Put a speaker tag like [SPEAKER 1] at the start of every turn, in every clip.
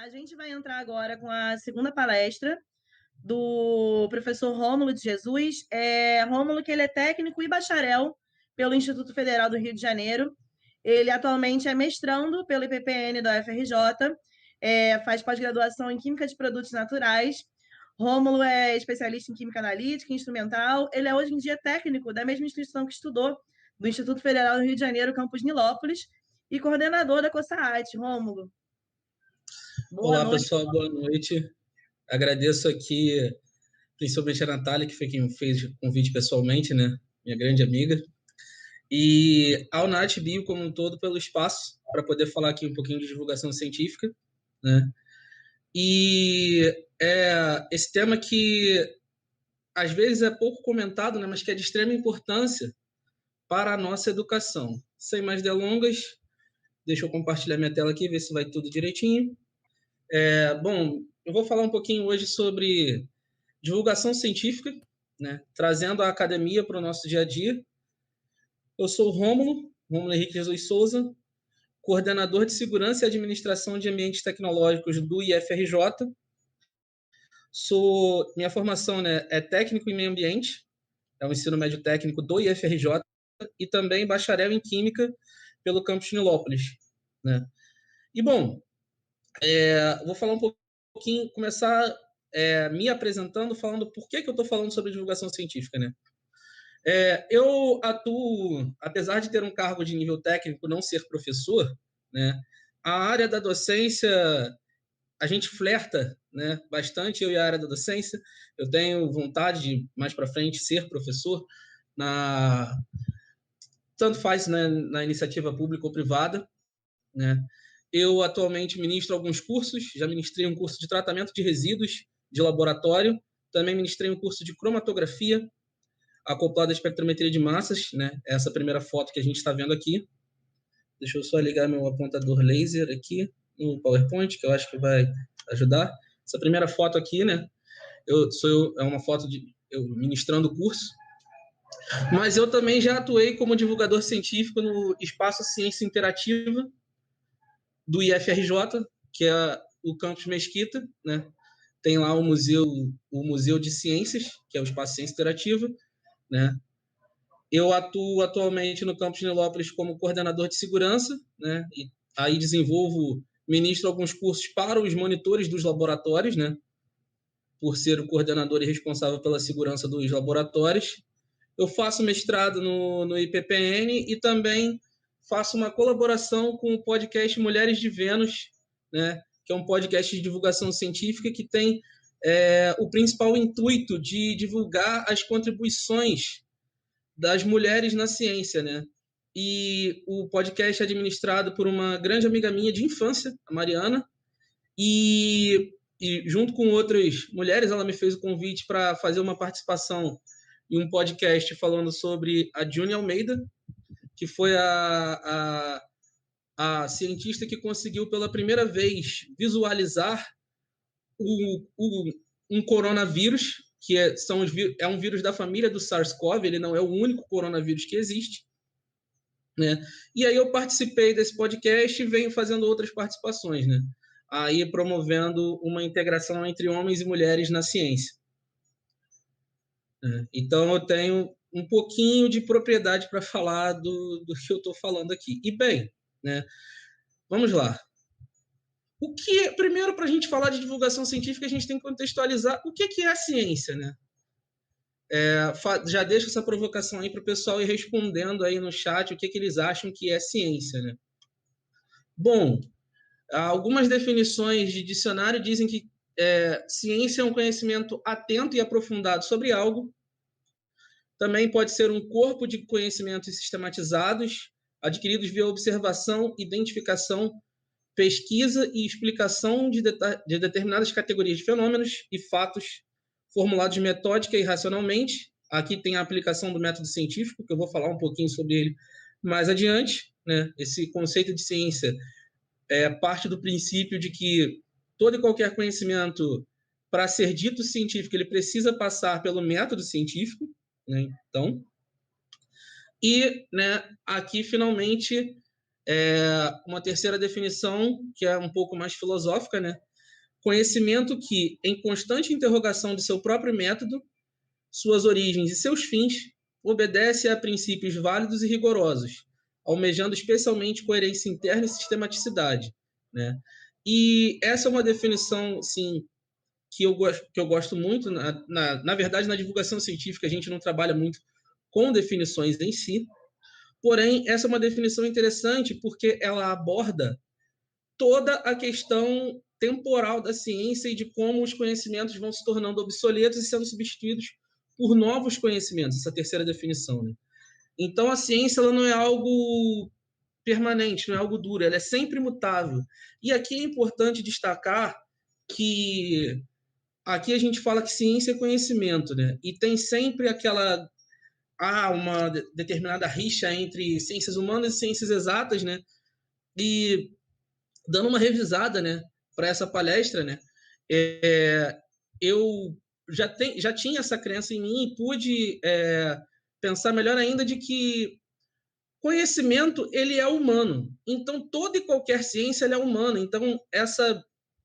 [SPEAKER 1] A gente vai entrar agora com a segunda palestra do professor Rômulo de Jesus. Rômulo, que ele é técnico e bacharel pelo Instituto Federal do Rio de Janeiro. Ele atualmente é mestrando pelo IPPN da UFRJ, faz pós-graduação em Química de Produtos Naturais. Rômulo é especialista em Química Analítica e Instrumental. Ele é hoje em dia técnico da mesma instituição que estudou, do Instituto Federal do Rio de Janeiro, campus Nilópolis, e coordenador da COSAAT. Rômulo, boa
[SPEAKER 2] Olá,
[SPEAKER 1] noite.
[SPEAKER 2] pessoal, boa noite. Agradeço aqui, principalmente a Natália, que foi quem me fez o convite pessoalmente, né? Minha grande amiga. E ao Nath Bio como um todo pelo espaço, para poder falar aqui um pouquinho de divulgação científica, né? E esse tema que às vezes é pouco comentado, né? Mas que é de extrema importância para a nossa educação. Sem mais delongas, deixa eu compartilhar minha tela aqui, ver se vai tudo direitinho. Bom, eu vou falar um pouquinho hoje sobre divulgação científica, né? Trazendo a academia para o nosso dia a dia. Eu sou o Rômulo Henrique Jesus Souza, coordenador de Segurança e Administração de Ambientes Tecnológicos do IFRJ. Minha formação, né, é técnico em meio ambiente, é o ensino médio técnico do IFRJ, e também bacharel em Química pelo campus Nilópolis, né? E, bom, vou falar um pouquinho, começar me apresentando, falando por que eu estou falando sobre divulgação científica, né? Eu atuo, apesar de ter um cargo de nível técnico, não ser professor, né? A área da docência, a gente flerta, né, bastante, eu e a área da docência. Eu tenho vontade de, mais para frente, ser professor, tanto faz, né, na iniciativa pública ou privada, né? Eu atualmente ministro alguns cursos, já ministrei um curso de tratamento de resíduos de laboratório, também ministrei um curso de cromatografia acoplado à espectrometria de massas, né? Essa primeira foto que a gente está vendo aqui. Deixa eu só ligar meu apontador laser aqui no PowerPoint, que eu acho que vai ajudar. Essa primeira foto aqui, né? É uma foto de eu ministrando o curso. Mas eu também já atuei como divulgador científico no Espaço Ciência Interativa do IFRJ, que é o campus Mesquita, né? Tem lá o Museu de Ciências, que é o Espaço Ciência Interativa, né? Eu atuo atualmente no campus Nilópolis como coordenador de segurança, né? E aí ministro alguns cursos para os monitores dos laboratórios, né? Por ser o coordenador e responsável pela segurança dos laboratórios. Eu faço mestrado no IPPN e também faço uma colaboração com o podcast Mulheres de Vênus, né? Que é um podcast de divulgação científica que tem o principal intuito de divulgar as contribuições das mulheres na ciência, né? E o podcast é administrado por uma grande amiga minha de infância, a Mariana, e junto com outras mulheres, ela me fez o convite para fazer uma participação em um podcast falando sobre a June Almeida, que foi a cientista que conseguiu pela primeira vez visualizar um coronavírus, que é um vírus da família do SARS-CoV, ele não é o único coronavírus que existe, né? E aí eu participei desse podcast e venho fazendo outras participações, né? Aí promovendo uma integração entre homens e mulheres na ciência. Então eu tenho um pouquinho de propriedade para falar do que eu estou falando aqui. E bem, né? Vamos lá. Primeiro, para a gente falar de divulgação científica, a gente tem que contextualizar o que é a ciência, né? Já deixo essa provocação aí para o pessoal ir respondendo aí no chat o que eles acham que é ciência, né? Bom, algumas definições de dicionário dizem que ciência é um conhecimento atento e aprofundado sobre algo. Também pode ser um corpo de conhecimentos sistematizados, adquiridos via observação, identificação, pesquisa e explicação de determinadas categorias de fenômenos e fatos formulados metódica e racionalmente. Aqui tem a aplicação do método científico, que eu vou falar um pouquinho sobre ele mais adiante, né? Esse conceito de ciência parte do princípio de que todo e qualquer conhecimento, para ser dito científico, ele precisa passar pelo método científico, né? Então, né, aqui, finalmente, uma terceira definição, que é um pouco mais filosófica, né? Conhecimento que, em constante interrogação de seu próprio método, suas origens e seus fins, obedece a princípios válidos e rigorosos, almejando especialmente coerência interna e sistematicidade, né? E essa é uma definição, sim, que eu gosto muito. Na verdade, na divulgação científica, a gente não trabalha muito com definições em si, porém, essa é uma definição interessante porque ela aborda toda a questão temporal da ciência e de como os conhecimentos vão se tornando obsoletos e sendo substituídos por novos conhecimentos, essa terceira definição, né? Então, a ciência ela não é algo permanente, não é algo duro, ela é sempre mutável. E aqui é importante destacar que aqui a gente fala que ciência é conhecimento, né? E tem sempre uma determinada rixa entre ciências humanas e ciências exatas, né? E dando uma revisada, né, para essa palestra, né, eu já tinha essa crença em mim e pude pensar melhor ainda de que conhecimento ele é humano. Então toda e qualquer ciência ela é humana. Então essa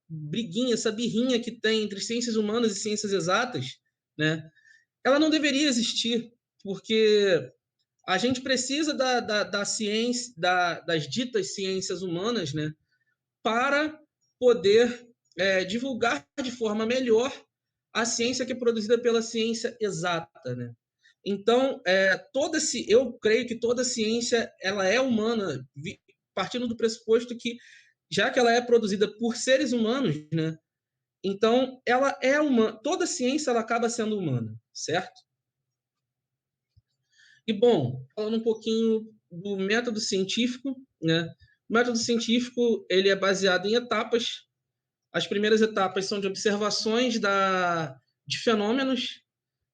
[SPEAKER 2] briguinha, essa birrinha que tem entre ciências humanas e ciências exatas, né, ela não deveria existir, porque a gente precisa da ciência, das ditas ciências humanas, né, para poder divulgar de forma melhor a ciência que é produzida pela ciência exata, né? Então, eu creio que toda ciência ela é humana, partindo do pressuposto que, já que ela é produzida por seres humanos, né? Então, ela é humana. Toda ciência ela acaba sendo humana, certo? E, bom, falando um pouquinho do método científico, né? O método científico ele é baseado em etapas. As primeiras etapas são de observações de fenômenos,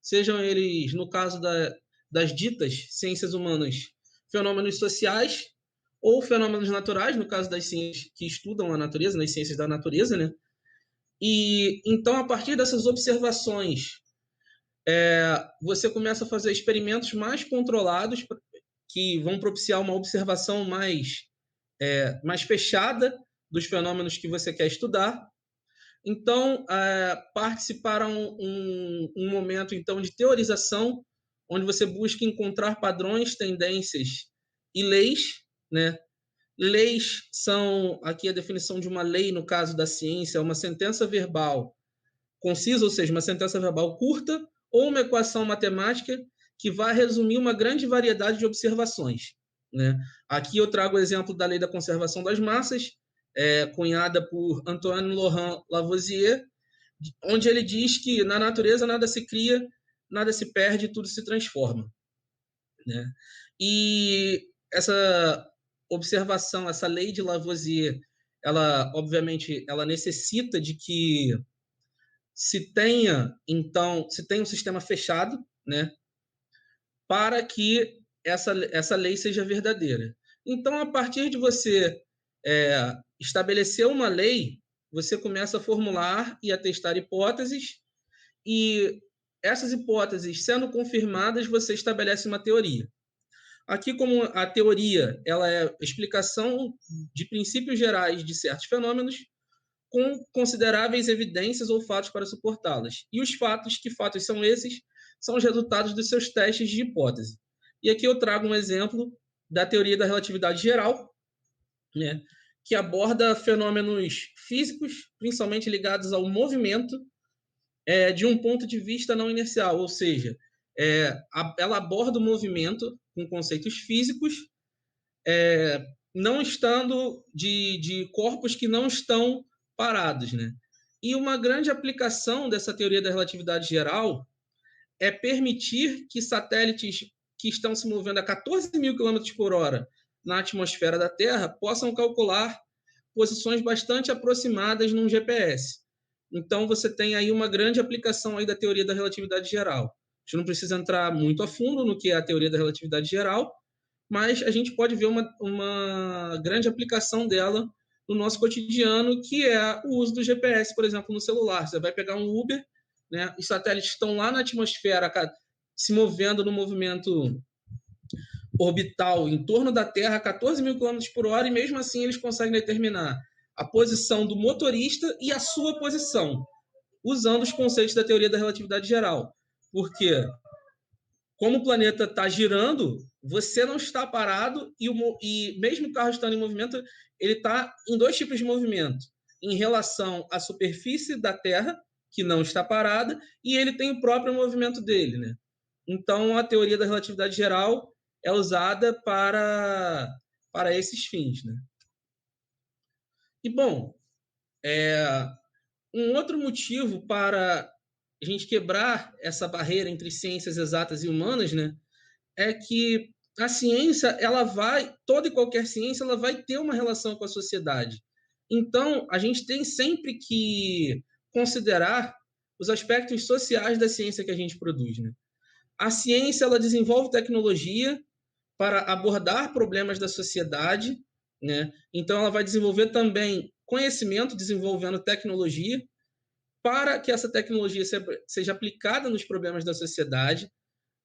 [SPEAKER 2] sejam eles, no caso das ditas ciências humanas, fenômenos sociais ou fenômenos naturais, no caso das ciências que estudam a natureza, nas ciências da natureza, né? E então, a partir dessas observações, você começa a fazer experimentos mais controlados que vão propiciar uma observação mais fechada dos fenômenos que você quer estudar. Então, participaram um momento então de teorização, onde você busca encontrar padrões, tendências e leis, né? Leis são, aqui a definição de uma lei, no caso da ciência, é uma sentença verbal concisa, ou seja, uma sentença verbal curta, ou uma equação matemática que vai resumir uma grande variedade de observações, né? Aqui eu trago o exemplo da lei da conservação das massas, cunhada por Antoine Laurent Lavoisier, onde ele diz que na natureza nada se cria, nada se perde, tudo se transforma, né? E essa observação, essa lei de Lavoisier, ela obviamente ela necessita de que se tenha um sistema fechado, né, para que essa lei seja verdadeira. Então, a partir de você estabelecer uma lei, você começa a formular e a testar hipóteses, e essas hipóteses sendo confirmadas, você estabelece uma teoria. Aqui, como a teoria ela é a explicação de princípios gerais de certos fenômenos, com consideráveis evidências ou fatos para suportá-las. E os fatos, que fatos são esses? São os resultados dos seus testes de hipótese. E aqui eu trago um exemplo da teoria da relatividade geral, né, que aborda fenômenos físicos, principalmente ligados ao movimento, de um ponto de vista não inercial, ou seja, ela aborda o movimento com conceitos físicos, não estando de corpos que não estão parados, né? E uma grande aplicação dessa teoria da relatividade geral é permitir que satélites que estão se movendo a 14 mil quilômetros por hora na atmosfera da Terra possam calcular posições bastante aproximadas num GPS. Então, você tem aí uma grande aplicação aí da teoria da relatividade geral. A gente não precisa entrar muito a fundo no que é a teoria da relatividade geral, mas a gente pode ver uma grande aplicação dela no nosso cotidiano, que é o uso do GPS, por exemplo, no celular. Você vai pegar um Uber, né? Os satélites estão lá na atmosfera, se movendo no movimento orbital em torno da Terra a 14 mil quilômetros por hora, e mesmo assim eles conseguem determinar a posição do motorista e a sua posição, usando os conceitos da teoria da relatividade geral. Porque, como o planeta está girando, você não está parado e mesmo o carro estando em movimento, ele está em dois tipos de movimento. Em relação à superfície da Terra, que não está parada, e ele tem o próprio movimento dele, né? Então, a teoria da relatividade geral é usada para esses fins, né? E, bom, um outro motivo para a gente quebrar essa barreira entre ciências exatas e humanas, né, é que a ciência, toda e qualquer ciência, ela vai ter uma relação com a sociedade. Então, a gente tem sempre que considerar os aspectos sociais da ciência que a gente produz, né? A ciência, ela desenvolve tecnologia para abordar problemas da sociedade, né? Então, ela vai desenvolver também conhecimento, desenvolvendo tecnologia, para que essa tecnologia seja aplicada nos problemas da sociedade,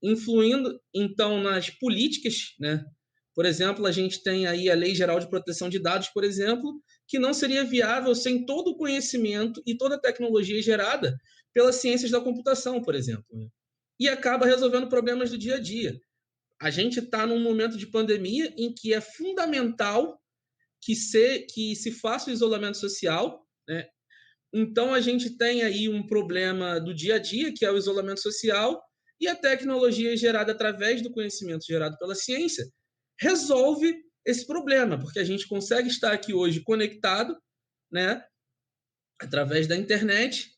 [SPEAKER 2] influindo, então, nas políticas, né? Por exemplo, a gente tem aí a Lei Geral de Proteção de Dados, por exemplo, que não seria viável sem todo o conhecimento e toda a tecnologia gerada pelas ciências da computação, por exemplo, né? E acaba resolvendo problemas do dia a dia. A gente está num momento de pandemia em que é fundamental que se faça o isolamento social, né? Então, a gente tem aí um problema do dia a dia, que é o isolamento social, e a tecnologia gerada através do conhecimento gerado pela ciência resolve esse problema, porque a gente consegue estar aqui hoje conectado, né, através da internet,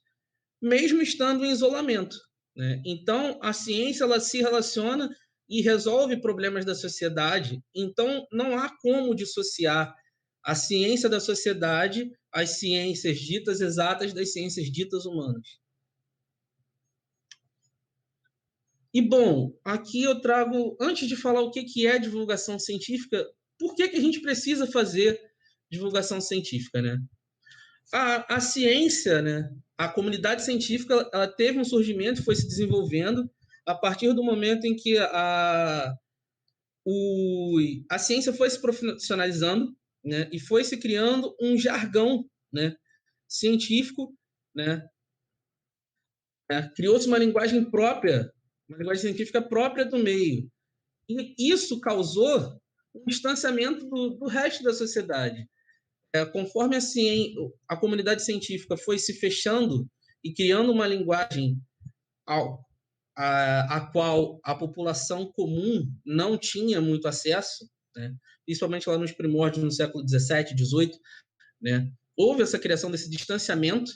[SPEAKER 2] mesmo estando em isolamento, né? Então, a ciência, ela se relaciona e resolve problemas da sociedade. Então, não há como dissociar a ciência da sociedade, as ciências ditas exatas das ciências ditas humanas. E, bom, aqui eu trago, antes de falar o que é divulgação científica, por que a gente precisa fazer divulgação científica, né? A ciência, né? A comunidade científica, ela teve um surgimento, foi se desenvolvendo a partir do momento em que a ciência foi se profissionalizando, né? E foi se criando um jargão, né, científico, né? Criou-se uma linguagem própria, uma linguagem científica própria do meio. E isso causou um distanciamento do resto da sociedade. Conforme a comunidade científica foi se fechando e criando uma linguagem a qual a população comum não tinha muito acesso, né? Principalmente lá nos primórdios no século XVII, XVIII, né? Houve essa criação desse distanciamento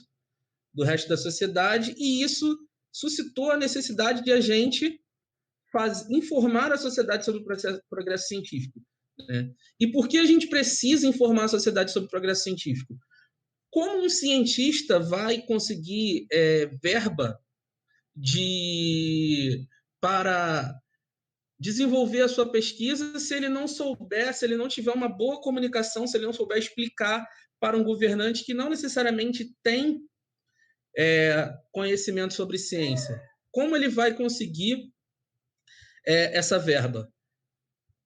[SPEAKER 2] do resto da sociedade e isso suscitou a necessidade de a gente informar a sociedade sobre o progresso científico, né? E por que a gente precisa informar a sociedade sobre o progresso científico? Como um cientista vai conseguir verba para desenvolver a sua pesquisa se ele não souber, se ele não tiver uma boa comunicação, se ele não souber explicar para um governante que não necessariamente tem conhecimento sobre ciência? Como ele vai conseguir essa verba?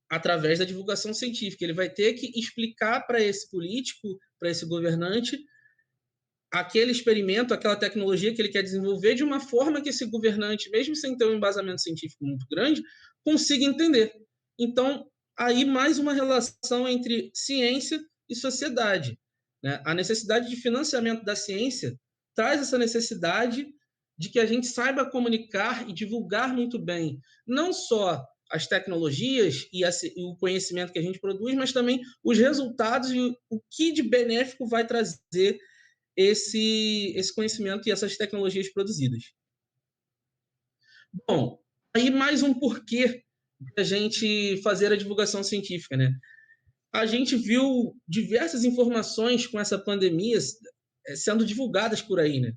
[SPEAKER 2] Através da divulgação científica. Ele vai ter que explicar para esse político, para esse governante, aquele experimento, aquela tecnologia que ele quer desenvolver de uma forma que esse governante, mesmo sem ter um embasamento científico muito grande, consiga entender. Então, aí mais uma relação entre ciência e sociedade, né? A necessidade de financiamento da ciência traz essa necessidade de que a gente saiba comunicar e divulgar muito bem, não só as tecnologias e o conhecimento que a gente produz, mas também os resultados e o que de benéfico vai trazer esse conhecimento e essas tecnologias produzidas. Bom, aí mais um porquê da gente fazer a divulgação científica, né? A gente viu diversas informações com essa pandemia sendo divulgadas por aí, né?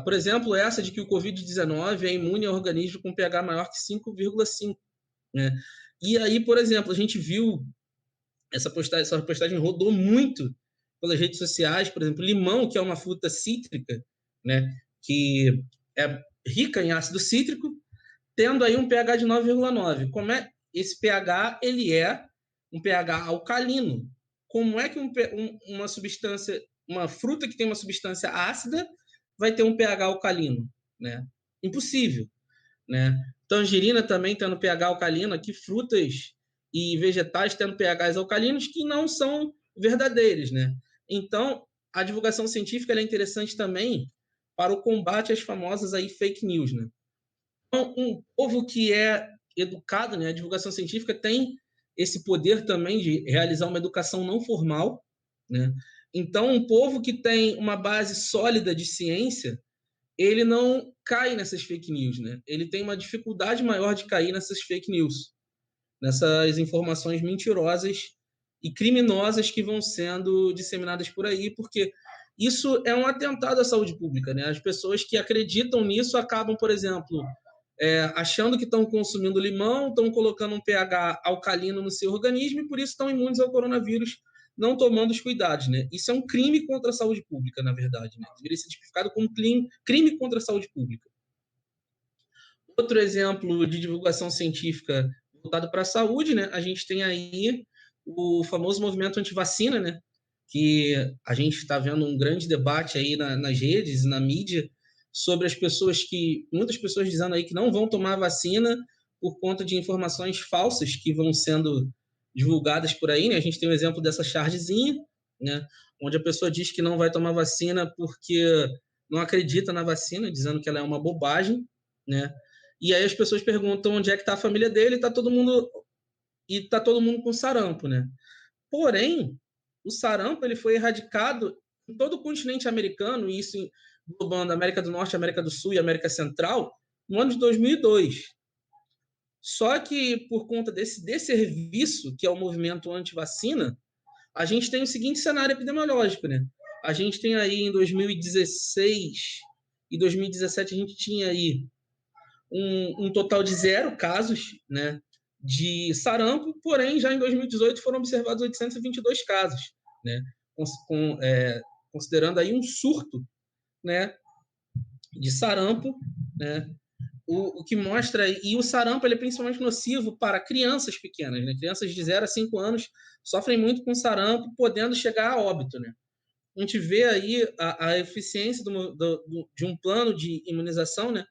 [SPEAKER 2] Por exemplo, essa de que o Covid-19 é imune a organismo com pH maior que 5,5, né? E aí, por exemplo, a gente viu essa postagem rodou muito pelas redes sociais, por exemplo, limão, que é uma fruta cítrica, né, que é rica em ácido cítrico, tendo aí um pH de 9,9. Como é esse pH? Ele é um pH alcalino, como é que uma substância, uma fruta que tem uma substância ácida vai ter um pH alcalino, né? Impossível, né? Tangerina também tendo pH alcalino, aqui frutas e vegetais tendo pHs alcalinos que não são verdadeiros, né? Então, a divulgação científica é interessante também para o combate às famosas aí fake news, né? Então, um povo que é educado, né? A divulgação científica tem esse poder também de realizar uma educação não formal, né? Então, um povo que tem uma base sólida de ciência, ele não cai nessas fake news, né? Ele tem uma dificuldade maior de cair nessas fake news, nessas informações mentirosas e criminosas que vão sendo disseminadas por aí, porque isso é um atentado à saúde pública, né? As pessoas que acreditam nisso acabam, por exemplo, achando que estão consumindo limão, estão colocando um pH alcalino no seu organismo e por isso estão imunes ao coronavírus, não tomando os cuidados, né? Isso é um crime contra a saúde pública, na verdade, né? Deveria ser tipificado como crime contra a saúde pública. Outro exemplo de divulgação científica voltado para a saúde, né? A gente tem aí o famoso movimento antivacina, né? Que a gente está vendo um grande debate aí nas redes, na mídia, sobre as pessoas muitas pessoas dizendo aí que não vão tomar vacina por conta de informações falsas que vão sendo divulgadas por aí, né? A gente tem o exemplo dessa chargezinha, né? Onde a pessoa diz que não vai tomar vacina porque não acredita na vacina, dizendo que ela é uma bobagem, né? E aí as pessoas perguntam onde é que está a família dele, e tá todo mundo com sarampo, né? Porém, o sarampo ele foi erradicado em todo o continente americano, e isso englobando América do Norte, América do Sul e América Central, no ano de 2002. Só que por conta desse desserviço, que é o movimento anti-vacina, a gente tem o seguinte cenário epidemiológico, né? A gente tem aí em 2016 e 2017 a gente tinha aí um total de 0 casos, né, de sarampo, porém, já em 2018 foram observados 822 casos, né, considerando aí um surto, né, de sarampo, né, o que mostra, e o sarampo ele é principalmente nocivo para crianças pequenas, né, crianças de 0 a 5 anos sofrem muito com sarampo, podendo chegar a óbito, né. A gente vê aí a eficiência de um plano de imunização, né,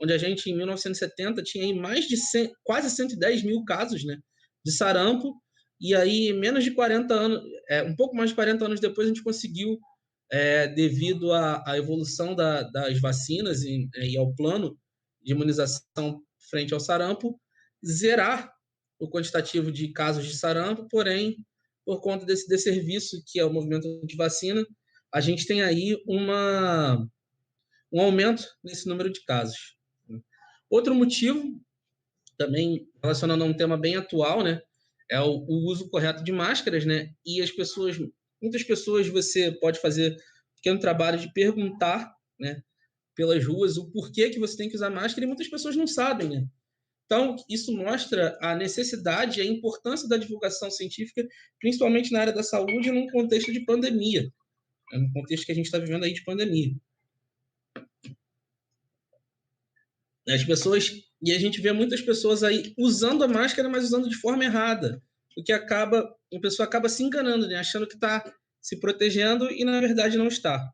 [SPEAKER 2] onde a gente, em 1970, tinha aí mais de quase 110 mil casos, né, de sarampo, e aí menos de 40 anos, um pouco mais de 40 anos depois, a gente conseguiu, devido à evolução das vacinas e ao plano de imunização frente ao sarampo, zerar o quantitativo de casos de sarampo, porém, por conta desse desserviço que é o movimento de vacina, a gente tem aí um aumento nesse número de casos. Outro motivo, também relacionando a um tema bem atual, né, é o uso correto de máscaras, né, e muitas pessoas você pode fazer um pequeno trabalho de perguntar, né, pelas ruas o porquê que você tem que usar máscara e muitas pessoas não sabem, né. Então, isso mostra a necessidade e a importância da divulgação científica, principalmente na área da saúde, num contexto de pandemia, no contexto que a gente está vivendo aí de pandemia. As pessoas, e a gente vê muitas pessoas aí usando a máscara, mas usando de forma errada, o que a pessoa acaba se enganando, né? Achando que está se protegendo e na verdade não está.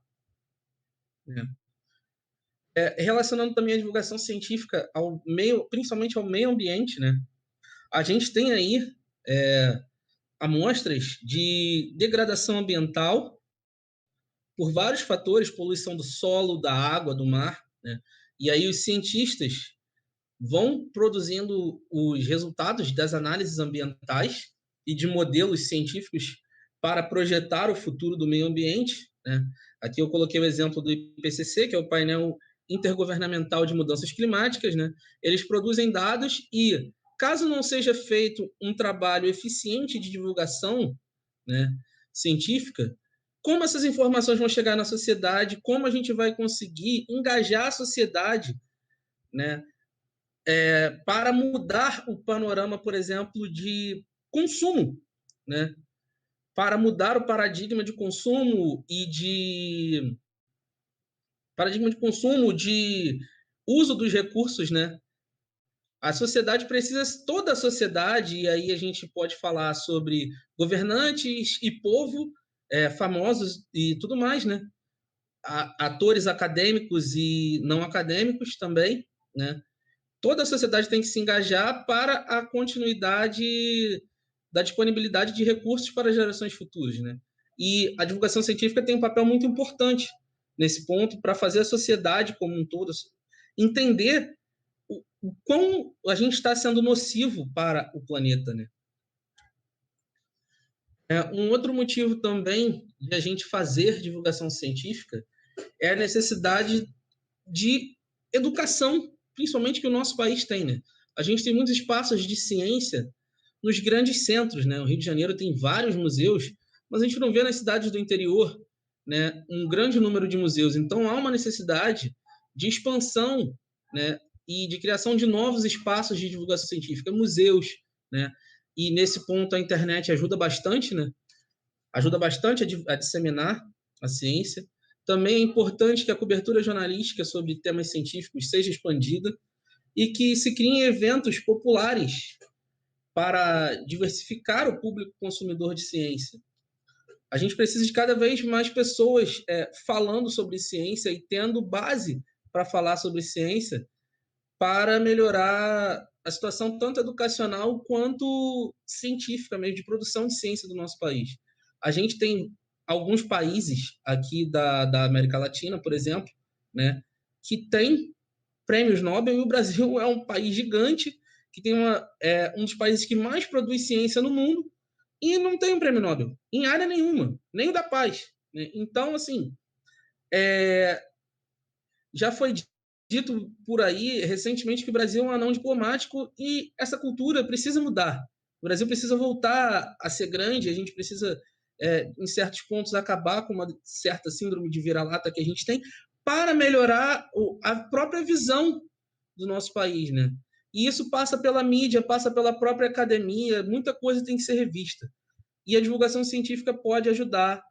[SPEAKER 2] Relacionando também a divulgação científica ao meio, principalmente ao meio ambiente, né? A gente tem aí amostras de degradação ambiental por vários fatores, poluição do solo, da água, do mar, né? E aí os cientistas vão produzindo os resultados das análises ambientais e de modelos científicos para projetar o futuro do meio ambiente, né? Aqui eu coloquei o exemplo do IPCC, que é o painel intergovernamental de mudanças climáticas, né? Eles produzem dados e, caso não seja feito um trabalho eficiente de divulgação, né, científica, como essas informações vão chegar na sociedade, como a gente vai conseguir engajar a sociedade, né, para mudar o panorama, por exemplo, de consumo, né? Para mudar o paradigma de consumo de uso dos recursos, né? A sociedade precisa, toda a sociedade, e aí a gente pode falar sobre governantes e povo, famosos e tudo mais, né? Atores acadêmicos e não acadêmicos também, né? Toda a sociedade tem que se engajar para a continuidade da disponibilidade de recursos para gerações futuras, né? E a divulgação científica tem um papel muito importante nesse ponto para fazer a sociedade como um todo entender o quão a gente está sendo nocivo para o planeta, né? Um outro motivo também de a gente fazer divulgação científica é a necessidade de educação, principalmente que o nosso país tem, né? A gente tem muitos espaços de ciência nos grandes centros, né? O Rio de Janeiro tem vários museus, mas a gente não vê nas cidades do interior, né, um grande número de museus. Então há uma necessidade de expansão, né, e de criação de novos espaços de divulgação científica, museus, né? E nesse ponto a internet ajuda bastante, né? Ajuda bastante a disseminar a ciência. Também é importante que a cobertura jornalística sobre temas científicos seja expandida e que se criem eventos populares para diversificar o público consumidor de ciência. A gente precisa de cada vez mais pessoas falando sobre ciência e tendo base para falar sobre ciência para melhorar a situação tanto educacional quanto científica mesmo, de produção de ciência do nosso país. A gente tem alguns países aqui da América Latina, por exemplo, né, que tem prêmios Nobel, e o Brasil é um país gigante que tem um dos países que mais produz ciência no mundo e não tem um prêmio Nobel em área nenhuma, nem o da paz, né? Então, assim, já foi dito por aí recentemente que o Brasil é um anão diplomático e essa cultura precisa mudar. O Brasil precisa voltar a ser grande, a gente precisa, em certos pontos, acabar com uma certa síndrome de vira-lata que a gente tem para melhorar a própria visão do nosso país, né? E isso passa pela mídia, passa pela própria academia, muita coisa tem que ser revista. E a divulgação científica pode ajudar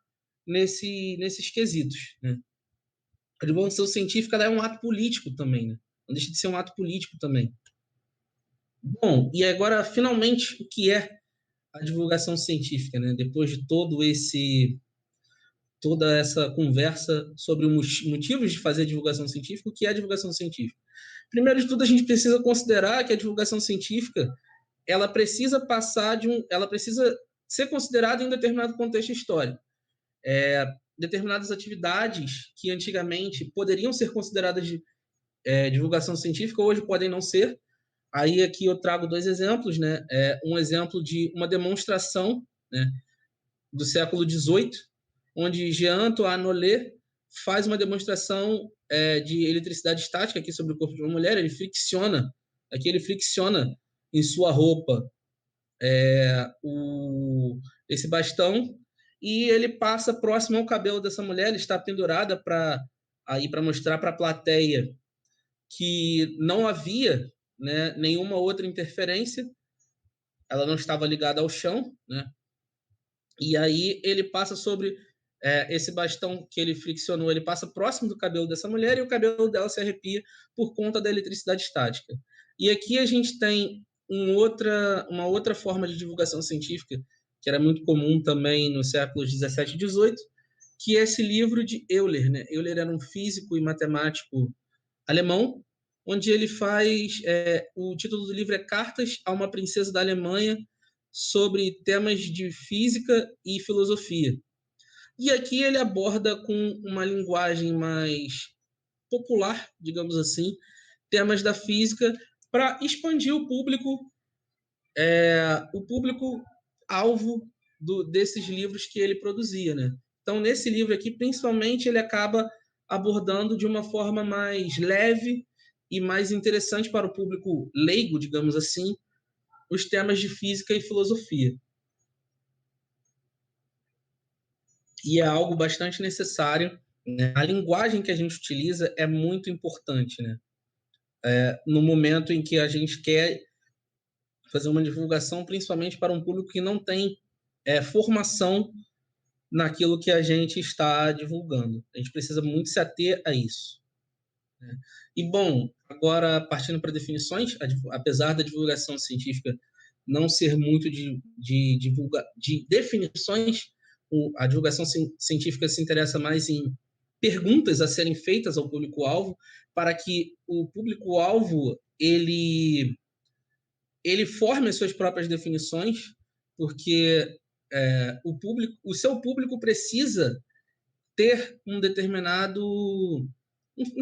[SPEAKER 2] nesses quesitos, né? A divulgação científica é um ato político também, né? Não deixa de ser um ato político também. Bom, e agora, finalmente, o que é a divulgação científica, né? Depois de toda essa conversa sobre os motivos de fazer a divulgação científica, o que é a divulgação científica? Primeiro de tudo, a gente precisa considerar que a divulgação científica ela precisa ela precisa ser considerada em um determinado contexto histórico. Determinadas atividades que antigamente poderiam ser consideradas de divulgação científica, hoje podem não ser. Aí aqui eu trago dois exemplos, né? Um exemplo de uma demonstração, né, do século XVIII, onde Jean-Antoine Nollet faz uma demonstração de eletricidade estática aqui sobre o corpo de uma mulher. Ele fricciona em sua roupa esse bastão e ele passa próximo ao cabelo dessa mulher. Ele está pendurada para mostrar para a plateia que não havia, né, nenhuma outra interferência, ela não estava ligada ao chão, né? E aí ele passa sobre esse bastão que ele friccionou, ele passa próximo do cabelo dessa mulher e o cabelo dela se arrepia por conta da eletricidade estática. E aqui a gente tem uma outra forma de divulgação científica que era muito comum também nos séculos 17 e 18, que é esse livro de Euler, né? Euler era um físico e matemático alemão, onde ele faz o título do livro é Cartas a uma Princesa da Alemanha sobre temas de física e filosofia. E aqui ele aborda com uma linguagem mais popular, digamos assim, temas da física para expandir o público alvo desses livros que ele produzia, né? Então, nesse livro aqui, principalmente, ele acaba abordando de uma forma mais leve e mais interessante para o público leigo, digamos assim, os temas de física e filosofia. E é algo bastante necessário, né? A linguagem que a gente utiliza é muito importante, né? No momento em que a gente quer fazer uma divulgação, principalmente para um público que não tem formação naquilo que a gente está divulgando. A gente precisa muito se ater a isso. né? E, bom, agora partindo para definições, apesar da divulgação científica não ser muito de definições, a divulgação científica se interessa mais em perguntas a serem feitas ao público-alvo, para que o público-alvo ele forme as suas próprias definições, porque o seu público precisa ter um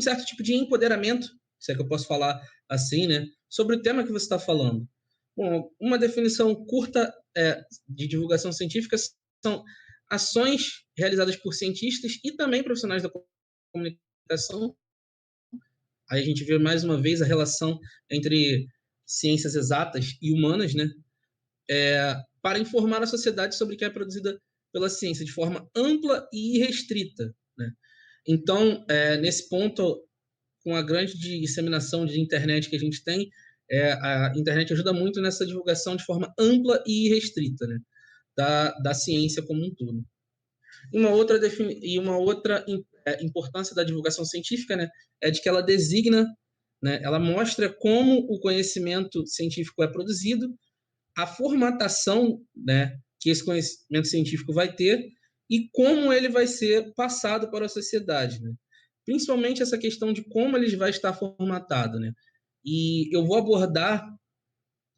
[SPEAKER 2] certo tipo de empoderamento, se é que eu posso falar assim, né, sobre o tema que você está falando. Bom, uma definição curta de divulgação científica são ações realizadas por cientistas e também profissionais da comunicação. Aí a gente vê mais uma vez a relação entre ciências exatas e humanas, né, para informar a sociedade sobre o que é produzida pela ciência de forma ampla e irrestrita, né? Então, nesse ponto, com a grande disseminação de internet que a gente tem, a internet ajuda muito nessa divulgação de forma ampla e irrestrita, né, da ciência como um todo. E uma outra importância da divulgação científica, né, é de que ela designa, né, ela mostra como o conhecimento científico é produzido, a formatação, né, que esse conhecimento científico vai ter e como ele vai ser passado para a sociedade, né? Principalmente essa questão de como ele vai estar formatado, né? E eu vou abordar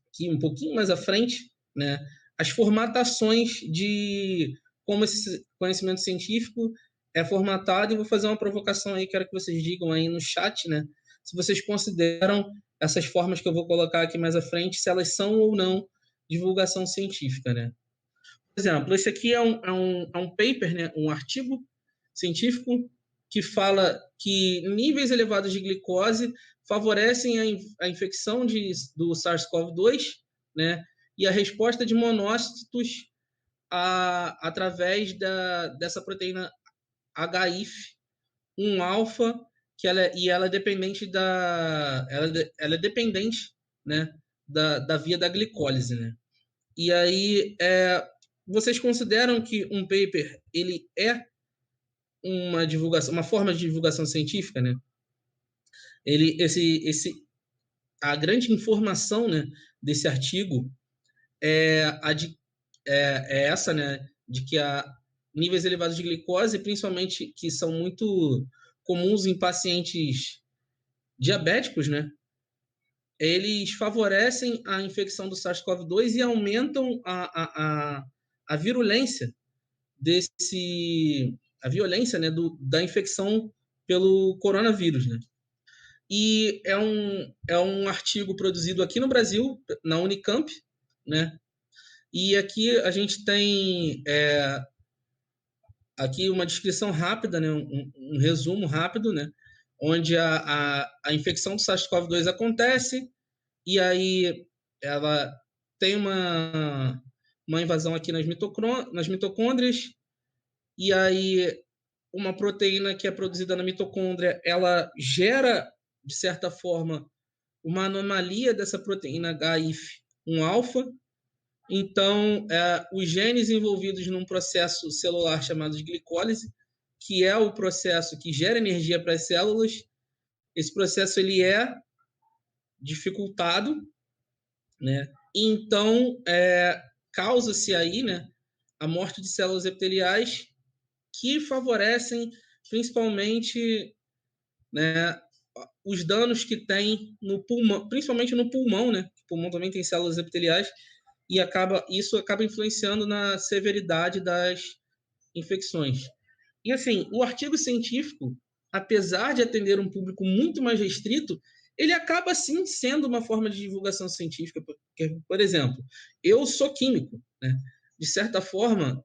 [SPEAKER 2] aqui um pouquinho mais à frente, né, as formatações de como esse conhecimento científico é formatado, e vou fazer uma provocação aí, quero que vocês digam aí no chat, né, se vocês consideram essas formas que eu vou colocar aqui mais à frente, se elas são ou não divulgação científica, né? Por exemplo, esse aqui é um paper, né, um artigo científico que fala que níveis elevados de glicose favorecem a infecção do SARS-CoV-2, né, e a resposta de monócitos através dessa proteína HIF-1-alfa, ela é dependente ela é dependente, né, da via da glicólise, né? E aí, vocês consideram que um paper ele é uma divulgação, uma forma de divulgação científica, né? A grande informação, né, desse artigo é essa, né, de que há níveis elevados de glicose, principalmente que são muito comuns em pacientes diabéticos, né? Eles favorecem a infecção do SARS-CoV-2 e aumentam a virulência né, da infecção pelo coronavírus, né? E é um artigo produzido aqui no Brasil, na Unicamp, né? E aqui a gente tem aqui uma descrição rápida, né? Um resumo rápido, né? Onde a infecção do SARS-CoV-2 acontece, e aí ela tem uma invasão aqui nas mitocôndrias, e aí uma proteína que é produzida na mitocôndria, ela gera, de certa forma, uma anomalia dessa proteína HIF-1-alfa. Então, os genes envolvidos num processo celular chamado de glicólise, que é o processo que gera energia para as células, esse processo ele é dificultado, né? Então, causa-se aí, né, a morte de células epiteliais que favorecem principalmente, né, os danos que tem no pulmão, principalmente no pulmão, né? O pulmão também tem células epiteliais, e isso acaba influenciando na severidade das infecções. E assim, o artigo científico, apesar de atender um público muito mais restrito, ele acaba sim sendo uma forma de divulgação científica. Porque, por exemplo, eu sou químico, né? De certa forma,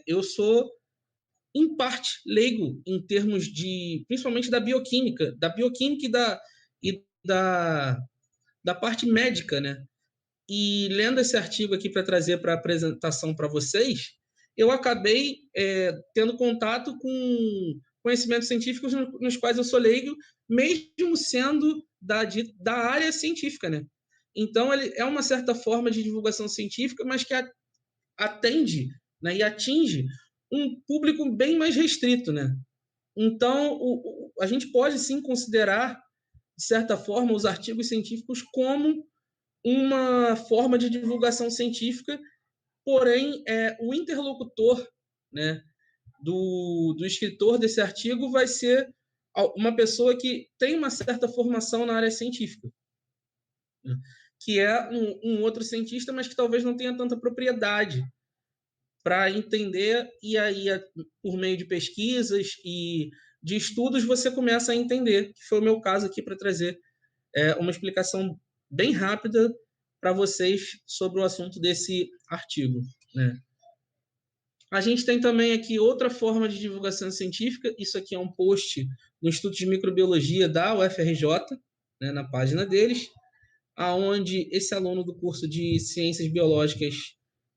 [SPEAKER 2] eu sou em parte leigo em termos principalmente da bioquímica da parte médica, né? E lendo esse artigo aqui para trazer para a apresentação para vocês, eu acabei tendo contato com conhecimentos científicos nos quais eu sou leigo, mesmo sendo da área científica, né? Então, ele é uma certa forma de divulgação científica, mas que atende, né, e atinge um público bem mais restrito, né? Então, a gente pode sim considerar, de certa forma, os artigos científicos como uma forma de divulgação científica, porém, o interlocutor, né, do escritor desse artigo vai ser uma pessoa que tem uma certa formação na área científica, né, que é um outro cientista, mas que talvez não tenha tanta propriedade para entender, e aí, por meio de pesquisas e de estudos, você começa a entender, que foi o meu caso aqui para trazer uma explicação bem rápida para vocês sobre o assunto desse artigo, né? A gente tem também aqui outra forma de divulgação científica. Isso aqui é um post no Instituto de Microbiologia da UFRJ, né, na página deles, aonde esse aluno do curso de Ciências Biológicas,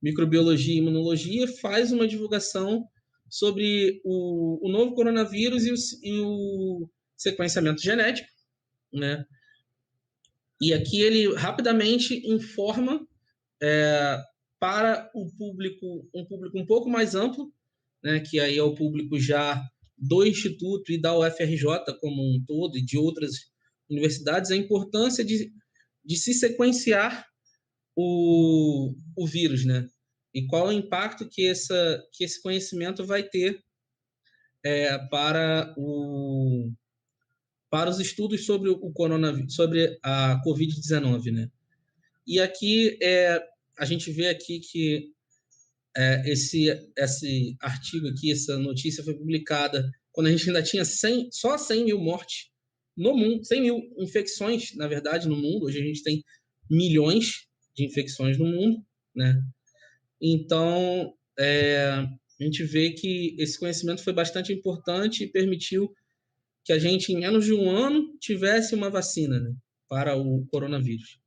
[SPEAKER 2] Microbiologia e Imunologia faz uma divulgação sobre o novo coronavírus e o sequenciamento genético, né? E aqui ele rapidamente informa para um público um pouco mais amplo, né, que aí é o público já do Instituto e da UFRJ como um todo e de outras universidades, a importância de se sequenciar o vírus, né? E qual é o impacto que esse conhecimento vai ter para os estudos sobre o coronavírus, sobre a Covid-19, né? E aqui a gente vê aqui que esse artigo aqui, essa notícia foi publicada quando a gente ainda tinha só 100 mil mortes no mundo, 100 mil infecções, na verdade, no mundo. Hoje a gente tem milhões de infecções no mundo, né? Então, a gente vê que esse conhecimento foi bastante importante e permitiu que a gente, em menos de um ano, tivesse uma vacina, né, para o coronavírus.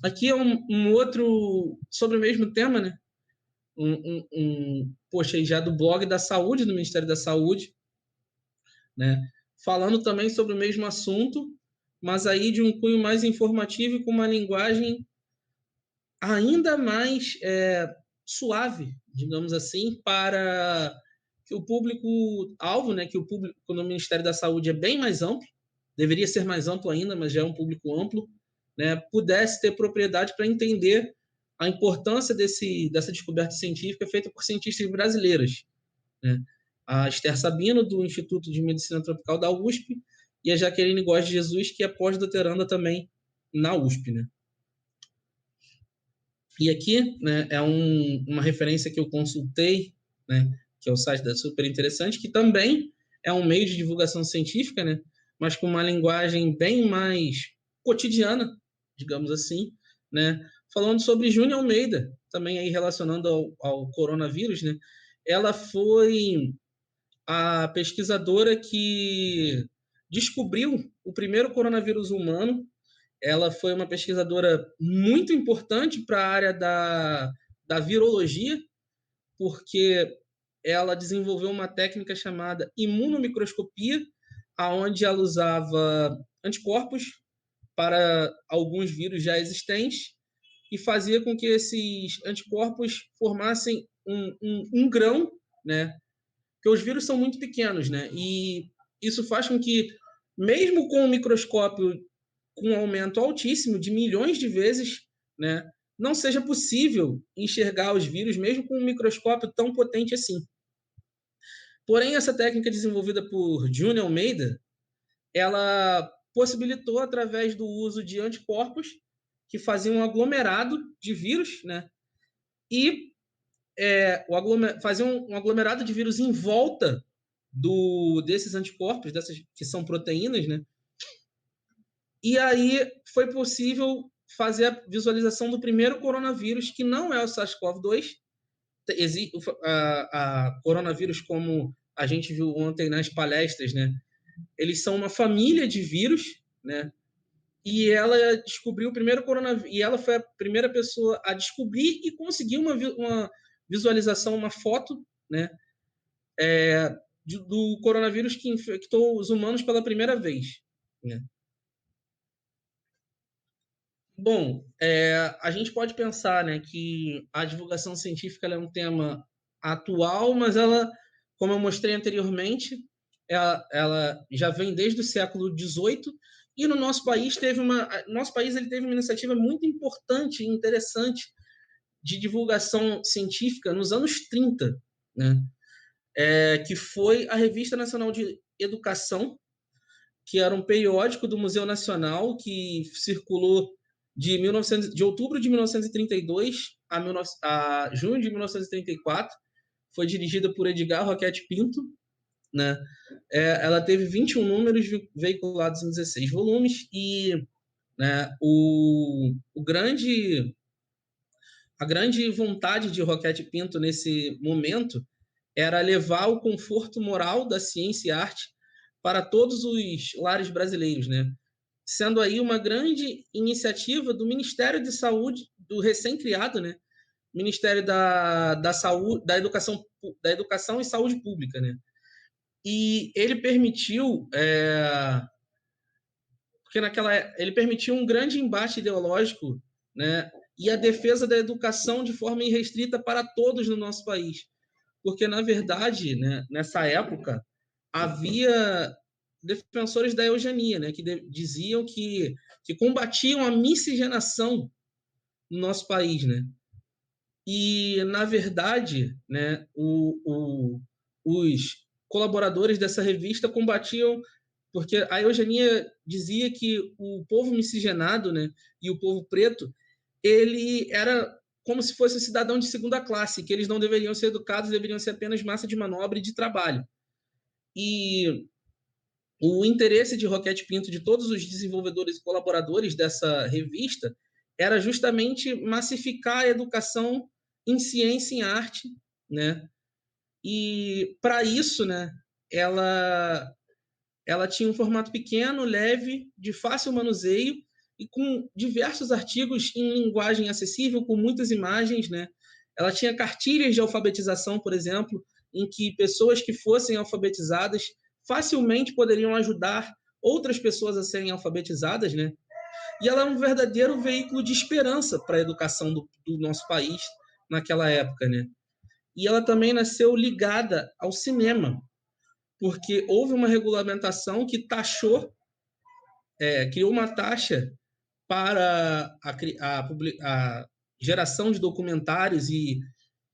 [SPEAKER 2] Aqui é um outro, sobre o mesmo tema, né? Post aí já do blog da saúde, do Ministério da Saúde, né? Falando também sobre o mesmo assunto, mas aí de um cunho mais informativo e com uma linguagem ainda mais suave, digamos assim, para que o público-alvo, né, que o público no Ministério da Saúde é bem mais amplo, deveria ser mais amplo ainda, mas já é um público amplo, né, pudesse ter propriedade para entender a importância dessa descoberta científica feita por cientistas brasileiras, né? A Esther Sabino, do Instituto de Medicina Tropical da USP, e a Jaqueline Góes de Jesus, que é pós-doutoranda também na USP, né? E aqui, né, é uma referência que eu consultei, né, que é o site da Super Interessante, que também é um meio de divulgação científica, né, mas com uma linguagem bem mais cotidiana, digamos assim, né, falando sobre Júnia Almeida, também aí relacionando ao coronavírus, né. Ela foi a pesquisadora que descobriu o primeiro coronavírus humano. Ela foi uma pesquisadora muito importante para a área da virologia, porque ela desenvolveu uma técnica chamada imunomicroscopia, aonde ela usava anticorpos para alguns vírus já existentes e fazia com que esses anticorpos formassem um grão, né? Porque os vírus são muito pequenos, né? E isso faz com que, mesmo com um microscópio com um aumento altíssimo de milhões de vezes, né, não seja possível enxergar os vírus mesmo com um microscópio tão potente assim. Porém, essa técnica desenvolvida por Júnia Almeida, ela possibilitou, através do uso de anticorpos, que faziam um aglomerado de vírus, né, e faziam um aglomerado de vírus em volta desses anticorpos, dessas que são proteínas, né, e aí foi possível fazer a visualização do primeiro coronavírus, que não é o SARS-CoV-2. A coronavírus, como a gente viu ontem nas palestras, né? Eles são uma família de vírus, né? E ela descobriu o primeiro coronavírus, e ela foi a primeira pessoa a descobrir e conseguir uma visualização, uma foto, né? Do coronavírus que infectou os humanos pela primeira vez, né? Bom, a gente pode pensar, né, que a divulgação científica é um tema atual, mas ela, como eu mostrei anteriormente, ela já vem desde o século XVIII, e no nosso país ele teve uma iniciativa muito importante e interessante de divulgação científica nos anos 30, né? Que foi a Revista Nacional de Educação, que era um periódico do Museu Nacional que circulou de outubro de 1932 a junho de 1934. Foi dirigida por Edgar Roquette Pinto, né? Ela teve 21 números veiculados em 16 volumes e, né, a grande vontade de Roquette Pinto nesse momento era levar o conforto moral da ciência e arte para todos os lares brasileiros, né? Sendo aí uma grande iniciativa do Ministério de Saúde, do recém-criado, né? Ministério da Saúde, da Educação e Saúde Pública, né? E ele permitiu, ele permitiu um grande embate ideológico, né? E a defesa da educação de forma irrestrita para todos no nosso país, porque na verdade, né, nessa época havia defensores da eugenia, né, que diziam que combatiam a miscigenação no nosso país, né? E na verdade, né, os colaboradores dessa revista combatiam porque a eugenia dizia que o povo miscigenado, né, e o povo preto, ele era como se fosse um cidadão de segunda classe, que eles não deveriam ser educados, deveriam ser apenas massa de manobra e de trabalho. E o interesse de Roquette Pinto, de todos os desenvolvedores e colaboradores dessa revista, era justamente massificar a educação em ciência e em arte, né? E para isso, né, ela tinha um formato pequeno, leve, de fácil manuseio e com diversos artigos em linguagem acessível, com muitas imagens, né? Ela tinha cartilhas de alfabetização, por exemplo, em que pessoas que fossem alfabetizadas facilmente poderiam ajudar outras pessoas a serem alfabetizadas, né? E ela é um verdadeiro veículo de esperança para a educação do nosso país naquela época, né? E ela também nasceu ligada ao cinema, porque houve uma regulamentação que criou uma taxa para a geração de documentários e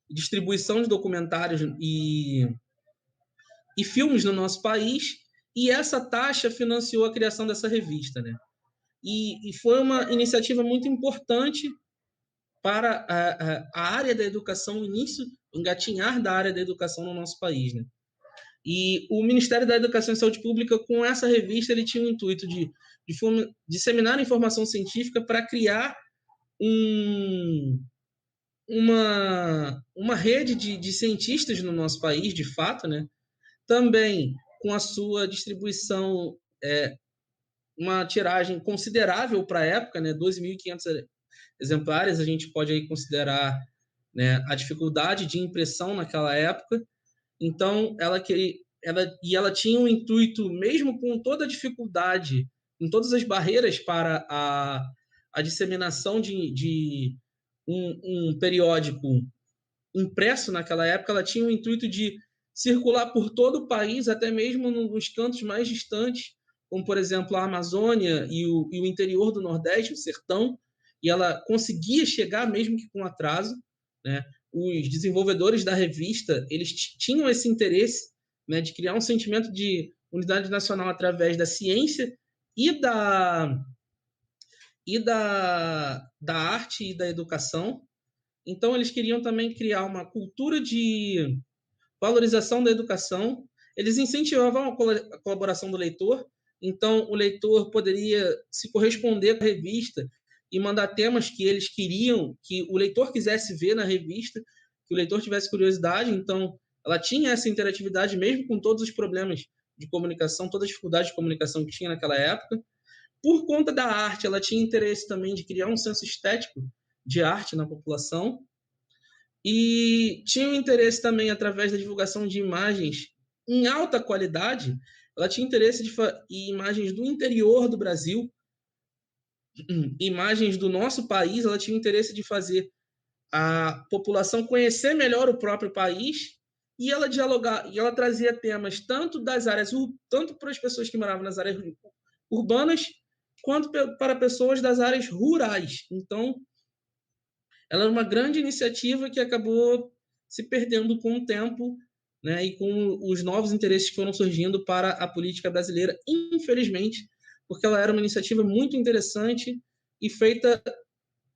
[SPEAKER 2] distribuição de documentários e filmes no nosso país, e essa taxa financiou a criação dessa revista, né? E foi uma iniciativa muito importante para a área da educação, o início, o engatinhar da área da educação no nosso país, né? E o Ministério da Educação e Saúde Pública, com essa revista, ele tinha o intuito de disseminar informação científica para criar uma rede de cientistas no nosso país, de fato, né? Também com a sua distribuição, uma tiragem considerável para a época, né? 2.500 exemplares, a gente pode aí considerar, né, a dificuldade de impressão naquela época. Então, ela tinha um intuito, mesmo com toda a dificuldade, com todas as barreiras para a disseminação de um periódico impresso naquela época, ela tinha o intuito de circular por todo o país, até mesmo nos cantos mais distantes, como, por exemplo, a Amazônia e o interior do Nordeste, o sertão, e ela conseguia chegar, mesmo que com atraso, né? Os desenvolvedores da revista, eles tinham esse interesse, né, de criar um sentimento de unidade nacional através da ciência e da arte e da educação. Então, eles queriam também criar uma cultura de valorização da educação. Eles incentivavam a colaboração do leitor. Então, o leitor poderia se corresponder com a revista e mandar temas que eles queriam, que o leitor quisesse ver na revista, que o leitor tivesse curiosidade. Então, ela tinha essa interatividade, mesmo com todos os problemas de comunicação, todas as dificuldades de comunicação que tinha naquela época. Por conta da arte, ela tinha interesse também de criar um senso estético de arte na população. E tinha um interesse também, através da divulgação de imagens em alta qualidade, ela tinha interesse em imagens do interior do Brasil, imagens do nosso país, ela tinha interesse de fazer a população conhecer melhor o próprio país e ela e ela trazia temas tanto das áreas, tanto para as pessoas que moravam nas áreas urbanas, quanto para pessoas das áreas rurais. Então, ela era uma grande iniciativa que acabou se perdendo com o tempo, né, e com os novos interesses que foram surgindo para a política brasileira, infelizmente, porque ela era uma iniciativa muito interessante e feita,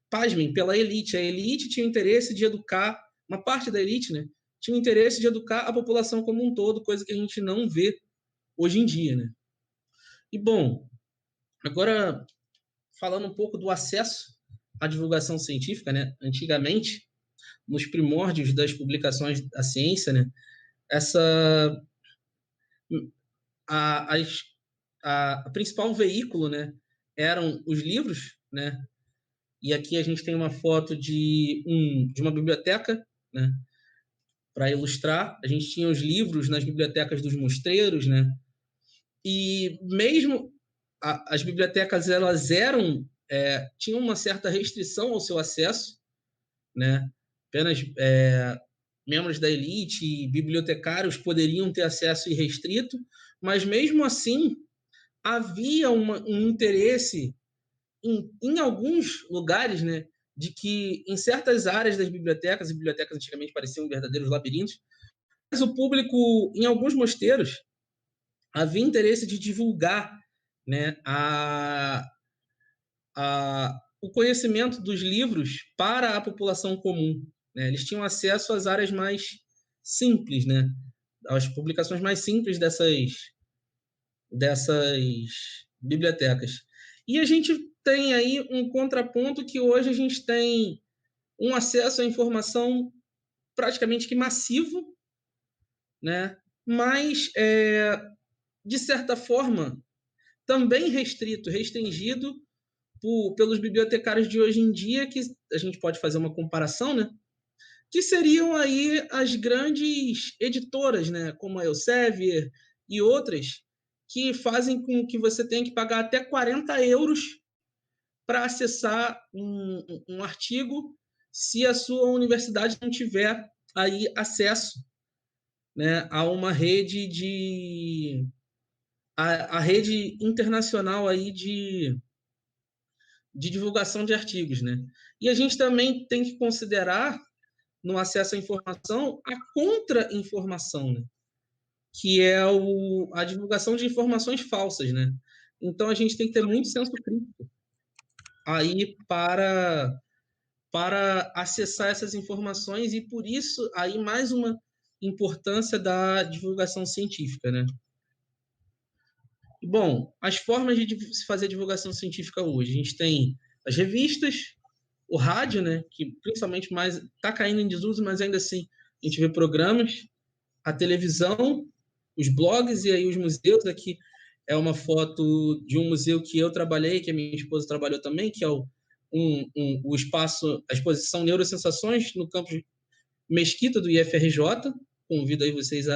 [SPEAKER 2] pasmem, pela elite. A elite tinha o interesse de educar, uma parte da elite, né, tinha o interesse de educar a população como um todo, coisa que a gente não vê hoje em dia, né? E, bom, agora falando um pouco do acesso à divulgação científica, né? Antigamente, nos primórdios das publicações da ciência, né? Essa a, a principal veículo, né? Eram os livros, né? E aqui a gente tem uma foto de uma biblioteca, né? Para ilustrar, a gente tinha os livros nas bibliotecas dos mostreiros, né? E mesmo as bibliotecas elas tinham uma certa restrição ao seu acesso, né? Apenas membros da elite e bibliotecários poderiam ter acesso irrestrito, mas mesmo assim havia um interesse em alguns lugares, né, de que em certas áreas das bibliotecas, e bibliotecas antigamente pareciam verdadeiros labirintos, mas o público, em alguns mosteiros, havia interesse de divulgar, né, o conhecimento dos livros para a população comum, né? Eles tinham acesso às áreas mais simples, né? Às publicações mais simples dessas bibliotecas. E a gente tem aí um contraponto que hoje a gente tem um acesso à informação praticamente que massivo, né? Mas, de certa forma, também restringido pelos bibliotecários de hoje em dia, que a gente pode fazer uma comparação, né? Que seriam aí as grandes editoras, né? Como a Elsevier e outras, que fazem com que você tenha que pagar até 40 euros para acessar um artigo se a sua universidade não tiver aí acesso, né, a uma rede a rede internacional aí de divulgação de artigos, né? E a gente também tem que considerar no acesso à informação a contra-informação, né? Que é a divulgação de informações falsas, né? Então a gente tem que ter muito senso crítico aí para acessar essas informações e por isso aí mais uma importância da divulgação científica, né? Bom, as formas de se fazer divulgação científica hoje, a gente tem as revistas, o rádio, né, que principalmente mais está caindo em desuso, mas ainda assim a gente vê programas, a televisão, os blogs e aí os museus. Aqui é uma foto de um museu que eu trabalhei, que a minha esposa trabalhou também, que é o espaço, a exposição Neurosensações no campus Mesquita do IFRJ. Convido aí vocês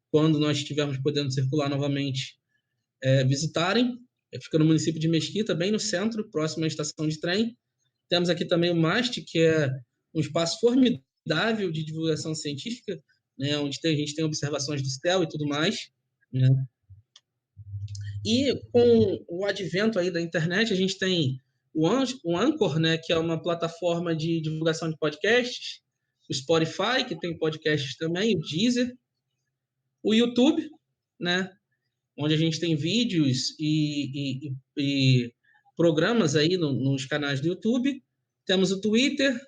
[SPEAKER 2] quando nós estivermos podendo circular novamente, visitarem. Fica no município de Mesquita, bem no centro, próximo à estação de trem. Temos aqui também o MAST, que é um espaço formidável de divulgação científica, né, onde a gente tem observações do céu e tudo mais, né? E com o advento aí da internet, a gente tem o Anchor, né, que é uma plataforma de divulgação de podcasts, o Spotify, que tem podcasts também, o Deezer, o YouTube, né, onde a gente tem vídeos e programas aí nos canais do YouTube. Temos o Twitter,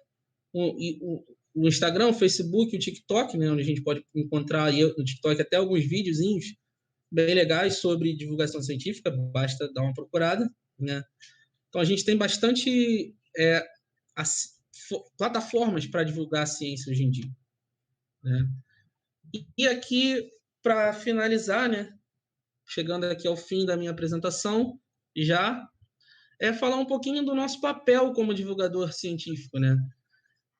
[SPEAKER 2] o Instagram, o Facebook, o TikTok, né, onde a gente pode encontrar aí no TikTok até alguns videozinhos bem legais sobre divulgação científica, basta dar uma procurada, né? Então a gente tem bastante plataformas para divulgar a ciência hoje em dia, né? E aqui, para finalizar, né, chegando aqui ao fim da minha apresentação, já falar um pouquinho do nosso papel como divulgador científico, né?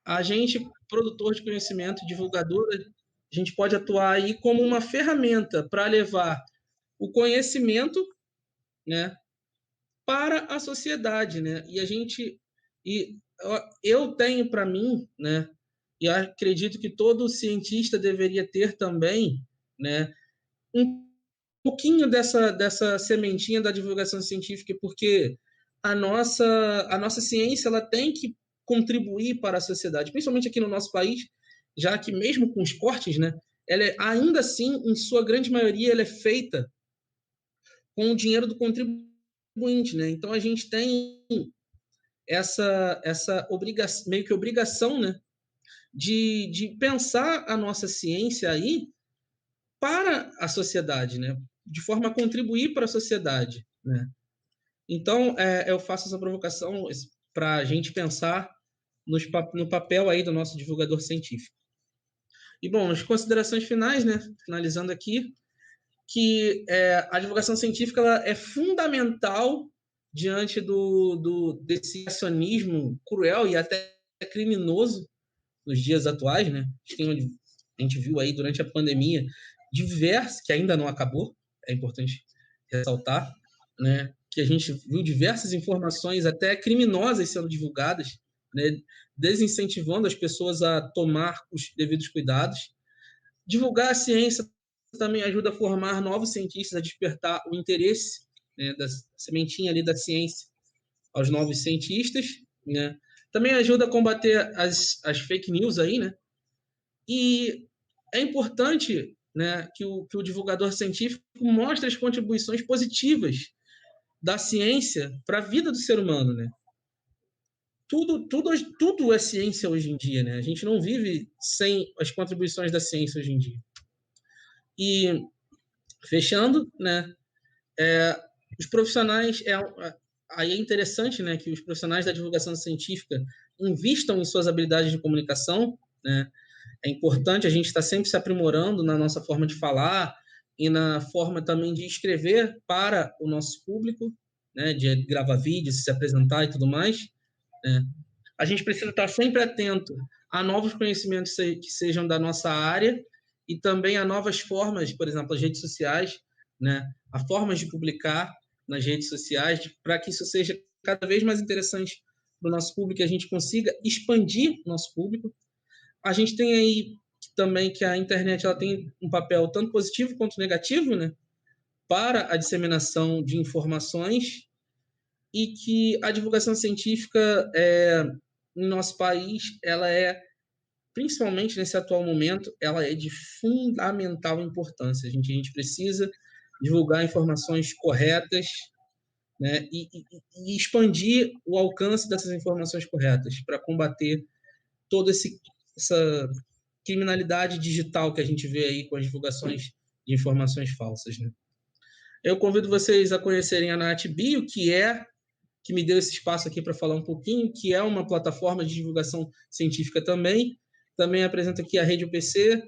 [SPEAKER 2] A gente, produtor de conhecimento, divulgador, a gente pode atuar aí como uma ferramenta para levar o conhecimento, né, para a sociedade, né? E eu tenho para mim, né, e acredito que todo cientista deveria ter também, né, um pouquinho dessa sementinha da divulgação científica, porque a nossa ciência ela tem que contribuir para a sociedade, principalmente aqui no nosso país, já que mesmo com os cortes, né, ela ainda assim, em sua grande maioria, ela é feita com o dinheiro do contribuinte, né? Então a gente tem essa obrigação, meio que obrigação, né, de pensar a nossa ciência aí para a sociedade, né? De forma a contribuir para a sociedade, né? Então, eu faço essa provocação para a gente pensar no papel aí do nosso divulgador científico. E, bom, as considerações finais, né? Finalizando aqui, que a divulgação científica ela é fundamental diante desse acionismo cruel e até criminoso nos dias atuais, né? A gente viu aí durante a pandemia que ainda não acabou, é importante ressaltar, né? Que a gente viu diversas informações até criminosas sendo divulgadas, né? Desincentivando as pessoas a tomar os devidos cuidados. Divulgar a ciência também ajuda a formar novos cientistas, a despertar o interesse, né, da sementinha ali da ciência aos novos cientistas, né? Também ajuda a combater as fake news aí, né? E é importante, né, que o divulgador científico mostre as contribuições positivas da ciência para a vida do ser humano, né? Tudo é ciência hoje em dia, né? A gente não vive sem as contribuições da ciência hoje em dia. E fechando, né? Os profissionais aí é interessante, né, que os profissionais da divulgação científica invistam em suas habilidades de comunicação, né? É importante a gente estar sempre se aprimorando na nossa forma de falar e na forma também de escrever para o nosso público, né, de gravar vídeos, se apresentar e tudo mais, né? A gente precisa estar sempre atento a novos conhecimentos que sejam da nossa área e também a novas formas, por exemplo, as redes sociais, né, a formas de publicar nas redes sociais, para que isso seja cada vez mais interessante para o nosso público, e a gente consiga expandir o nosso público. A gente tem aí também que a internet ela tem um papel tanto positivo quanto negativo, né, para a disseminação de informações, e que a divulgação científica no nosso país, ela principalmente nesse atual momento, ela é de fundamental importância. A gente precisa divulgar informações corretas, né, e expandir o alcance dessas informações corretas para combater toda essa criminalidade digital que a gente vê aí com as divulgações de informações falsas, né? Eu convido vocês a conhecerem a NatBio, que me deu esse espaço aqui para falar um pouquinho, que é uma plataforma de divulgação científica também. Também apresento aqui a Rede UPC,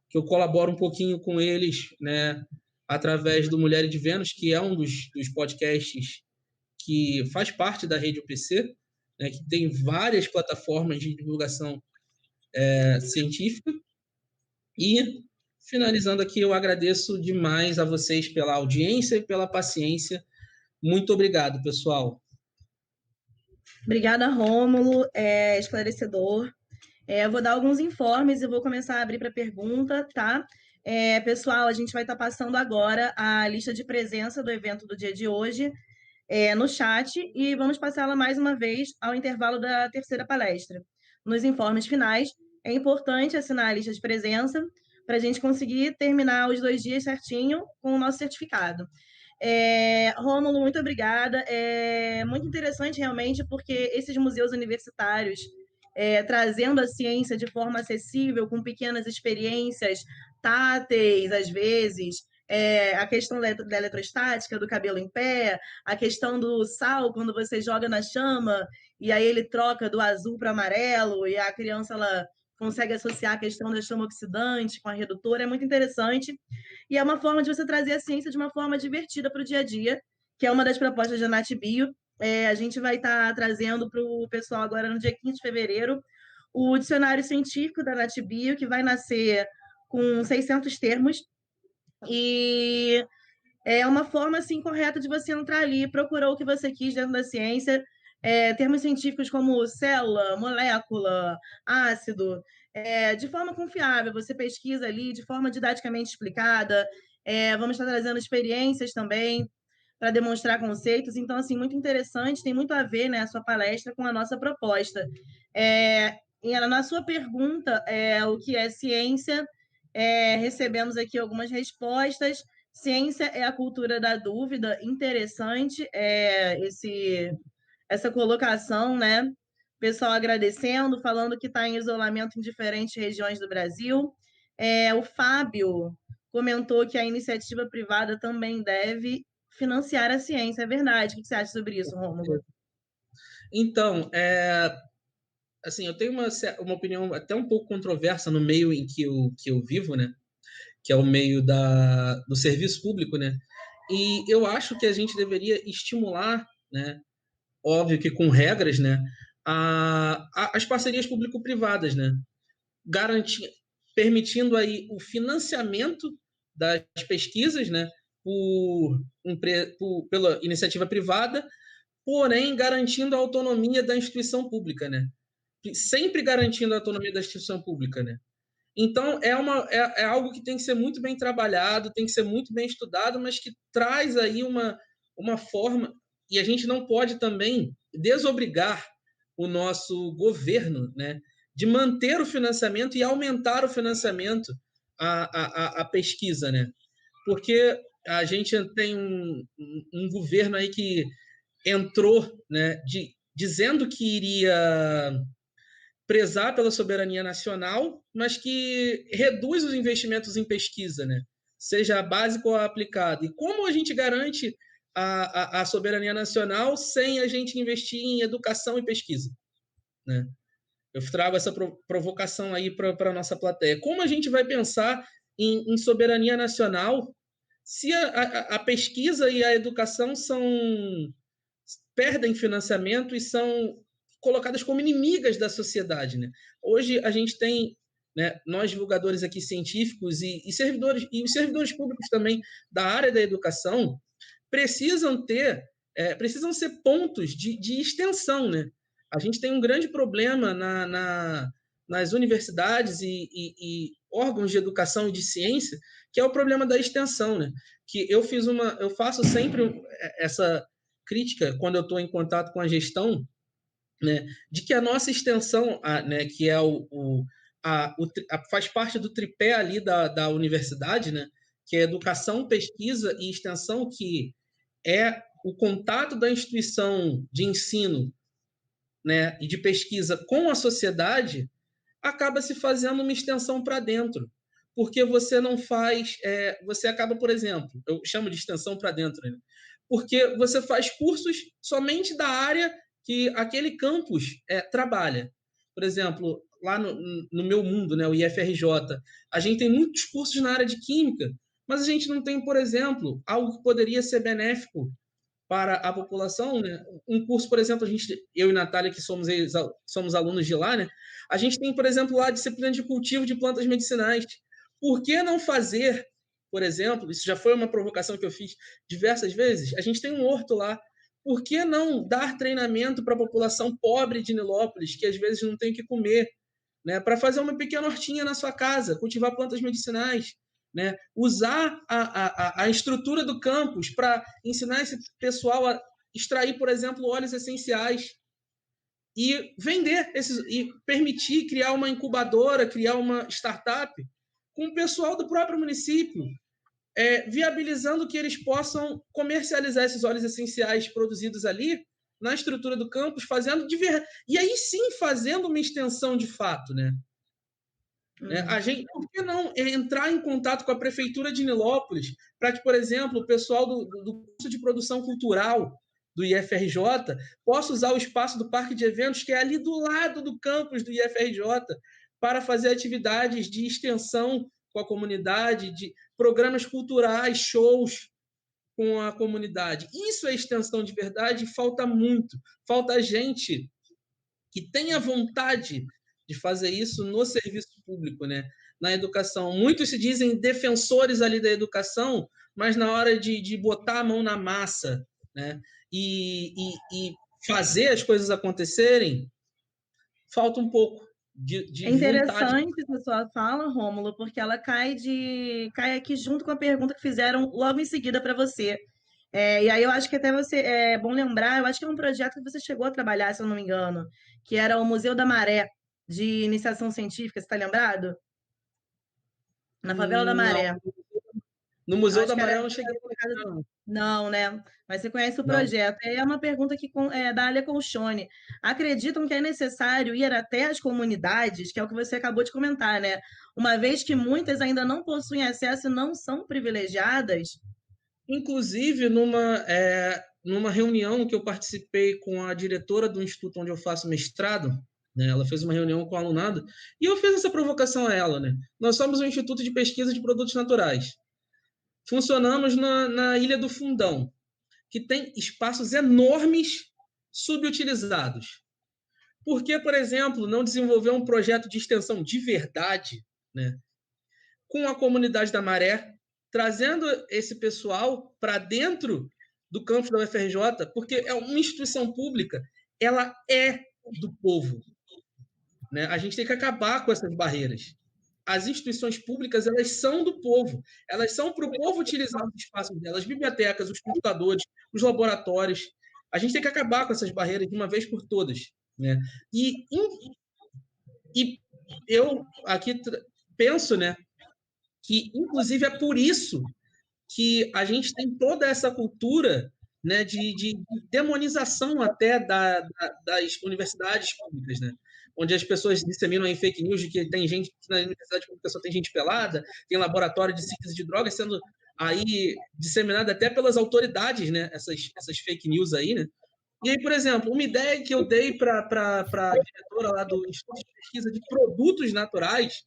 [SPEAKER 2] que eu colaboro um pouquinho com eles, né, através do Mulheres de Vênus, que é um dos podcasts que faz parte da Rede UPC, né, que tem várias plataformas de divulgação científica. E, finalizando aqui, eu agradeço demais a vocês pela audiência e pela paciência. Muito obrigado, pessoal.
[SPEAKER 1] Obrigada, Rômulo, esclarecedor. Eu vou dar alguns informes e vou começar a abrir para pergunta, tá? Pessoal, a gente vai estar passando agora a lista de presença do evento do dia de hoje no chat e vamos passá-la mais uma vez ao intervalo da terceira palestra. Nos informes finais, é importante assinar a lista de presença para a gente conseguir terminar os 2 dias certinho com o nosso certificado. Rômulo, muito obrigada. É muito interessante realmente porque esses museus universitários trazendo a ciência de forma acessível, com pequenas experiências táteis, às vezes, a questão da eletrostática, do cabelo em pé, a questão do sal, quando você joga na chama, e aí ele troca do azul para amarelo, e a criança ela consegue associar a questão da chama oxidante com a redutora, é muito interessante. E é uma forma de você trazer a ciência de uma forma divertida para o dia a dia, que é uma das propostas da NatBio. A gente vai estar trazendo para o pessoal agora, no dia 15 de fevereiro, o dicionário científico da NatBio, que vai nascer com 600 termos. E é uma forma assim, correta de você entrar ali, procurar o que você quis dentro da ciência, termos científicos como célula, molécula, ácido, de forma confiável. Você pesquisa ali de forma didaticamente explicada. Vamos estar trazendo experiências também para demonstrar conceitos. Então, assim, muito interessante, tem muito a ver, né, a sua palestra com a nossa proposta. Na sua pergunta, o que é ciência, recebemos aqui algumas respostas. Ciência é a cultura da dúvida. Interessante essa colocação, né? Pessoal agradecendo, falando que está em isolamento em diferentes regiões do Brasil. O Fábio comentou que a iniciativa privada também deve financiar a ciência. É verdade. O que você acha sobre isso, Rômulo?
[SPEAKER 2] Então, assim, eu tenho uma opinião até um pouco controversa no meio em que eu vivo, né? Que é o meio do serviço público, né? E eu acho que a gente deveria estimular, né? Óbvio que com regras, né? As parcerias público-privadas, né? Garantir, permitindo aí o financiamento das pesquisas, né? Pela iniciativa privada, porém garantindo a autonomia da instituição pública, né? Sempre garantindo a autonomia da instituição pública, né? Então, é algo que tem que ser muito bem trabalhado, tem que ser muito bem estudado, mas que traz aí uma forma, e a gente não pode também desobrigar o nosso governo, né, de manter o financiamento e aumentar o financiamento à pesquisa, né? Porque a gente tem um governo aí que entrou, né, dizendo que iria prezar pela soberania nacional, mas que reduz os investimentos em pesquisa, né? Seja básico ou aplicado. E como a gente garante a soberania nacional sem a gente investir em educação e pesquisa, né? Eu trago essa provocação aí para a nossa plateia. Como a gente vai pensar em soberania nacional se a pesquisa e a educação perdem financiamento e são colocadas como inimigas da sociedade, né? Hoje a gente tem, né, nós divulgadores aqui científicos e servidores e os servidores públicos também da área da educação precisam ser pontos de extensão, né? A gente tem um grande problema nas universidades e órgãos de educação e de ciência, que é o problema da extensão, né? Que eu faço sempre essa crítica quando eu estou em contato com a gestão, né, de que a nossa extensão, né, que é faz parte do tripé ali da universidade, né, que é educação, pesquisa e extensão, que é o contato da instituição de ensino, né, e de pesquisa com a sociedade, acaba se fazendo uma extensão para dentro. Porque você não faz. Você acaba, por exemplo, eu chamo de extensão para dentro, né? Porque você faz cursos somente da área que aquele campus trabalha. Por exemplo, lá no meu mundo, né, o IFRJ, a gente tem muitos cursos na área de química, mas a gente não tem, por exemplo, algo que poderia ser benéfico para a população, né? Um curso, por exemplo, eu e Natália, que somos alunos de lá, né? A gente tem, por exemplo, lá a disciplina de cultivo de plantas medicinais. Por que não fazer, por exemplo, isso já foi uma provocação que eu fiz diversas vezes, a gente tem um horto lá. Por que não dar treinamento para a população pobre de Nilópolis, que às vezes não tem o que comer, né? Para fazer uma pequena hortinha na sua casa, cultivar plantas medicinais, né? Usar a estrutura do campus para ensinar esse pessoal a extrair, por exemplo, óleos essenciais e vender e permitir criar uma incubadora, criar uma startup com o pessoal do próprio município, viabilizando que eles possam comercializar esses óleos essenciais produzidos ali na estrutura do campus, e aí sim fazendo uma extensão de fato, né? Por que não entrar em contato com a prefeitura de Nilópolis para que, por exemplo, o pessoal do curso de produção cultural do IFRJ possa usar o espaço do parque de eventos, que é ali do lado do campus do IFRJ, para fazer atividades de extensão com a comunidade, de programas culturais, shows com a comunidade. Isso é extensão de verdade e falta muito. Falta gente que tenha vontade de fazer isso no serviço público, né? Na educação. Muitos se dizem defensores ali da educação, mas na hora de botar a mão na massa, né? E fazer as coisas acontecerem, falta um pouco de
[SPEAKER 1] É
[SPEAKER 2] vontade.
[SPEAKER 1] interessante essa sua fala, Rômulo, porque ela cai aqui junto com a pergunta que fizeram logo em seguida para você. E aí eu acho que até você é bom lembrar, eu acho que é um projeto que você chegou a trabalhar, se eu não me engano, que era o Museu da Maré, de iniciação científica, você está lembrado? Na favela da Maré.
[SPEAKER 2] Não, no Museu
[SPEAKER 1] Acho
[SPEAKER 2] da
[SPEAKER 1] que era
[SPEAKER 2] Maré eu não cheguei a não.
[SPEAKER 1] Não, né? Mas você conhece o
[SPEAKER 2] Não.
[SPEAKER 1] projeto. É uma pergunta que da Alia Colchone. Acreditam que é necessário ir até as comunidades, que é o que você acabou de comentar, né? Uma vez que muitas ainda não possuem acesso e não são privilegiadas?
[SPEAKER 2] Inclusive, numa reunião que eu participei com a diretora do instituto onde eu faço mestrado, né, ela fez uma reunião com o alunado, e eu fiz essa provocação a ela. Né? Nós somos um instituto de pesquisa de produtos naturais. Funcionamos na Ilha do Fundão, que tem espaços enormes subutilizados. Por que, por exemplo, não desenvolver um projeto de extensão de verdade, né, com a comunidade da Maré, trazendo esse pessoal para dentro do campus da UFRJ, porque é uma instituição pública, ela é do povo. Né? A gente tem que acabar com essas barreiras. As instituições públicas, elas são do povo. Elas são para o povo utilizar os espaços delas, as bibliotecas, os computadores, os laboratórios. A gente tem que acabar com essas barreiras de uma vez por todas. Né? E eu aqui penso, né, que, inclusive, é por isso que a gente tem toda essa cultura, né, de demonização até das universidades públicas, né? Onde as pessoas disseminam em fake news de que tem gente que na universidade pública só tem gente pelada, tem laboratório de síntese de drogas sendo aí disseminada até pelas autoridades, né? Essas fake news aí, né? E aí, por exemplo, uma ideia que eu dei para a diretora lá do Instituto de Pesquisa de Produtos Naturais,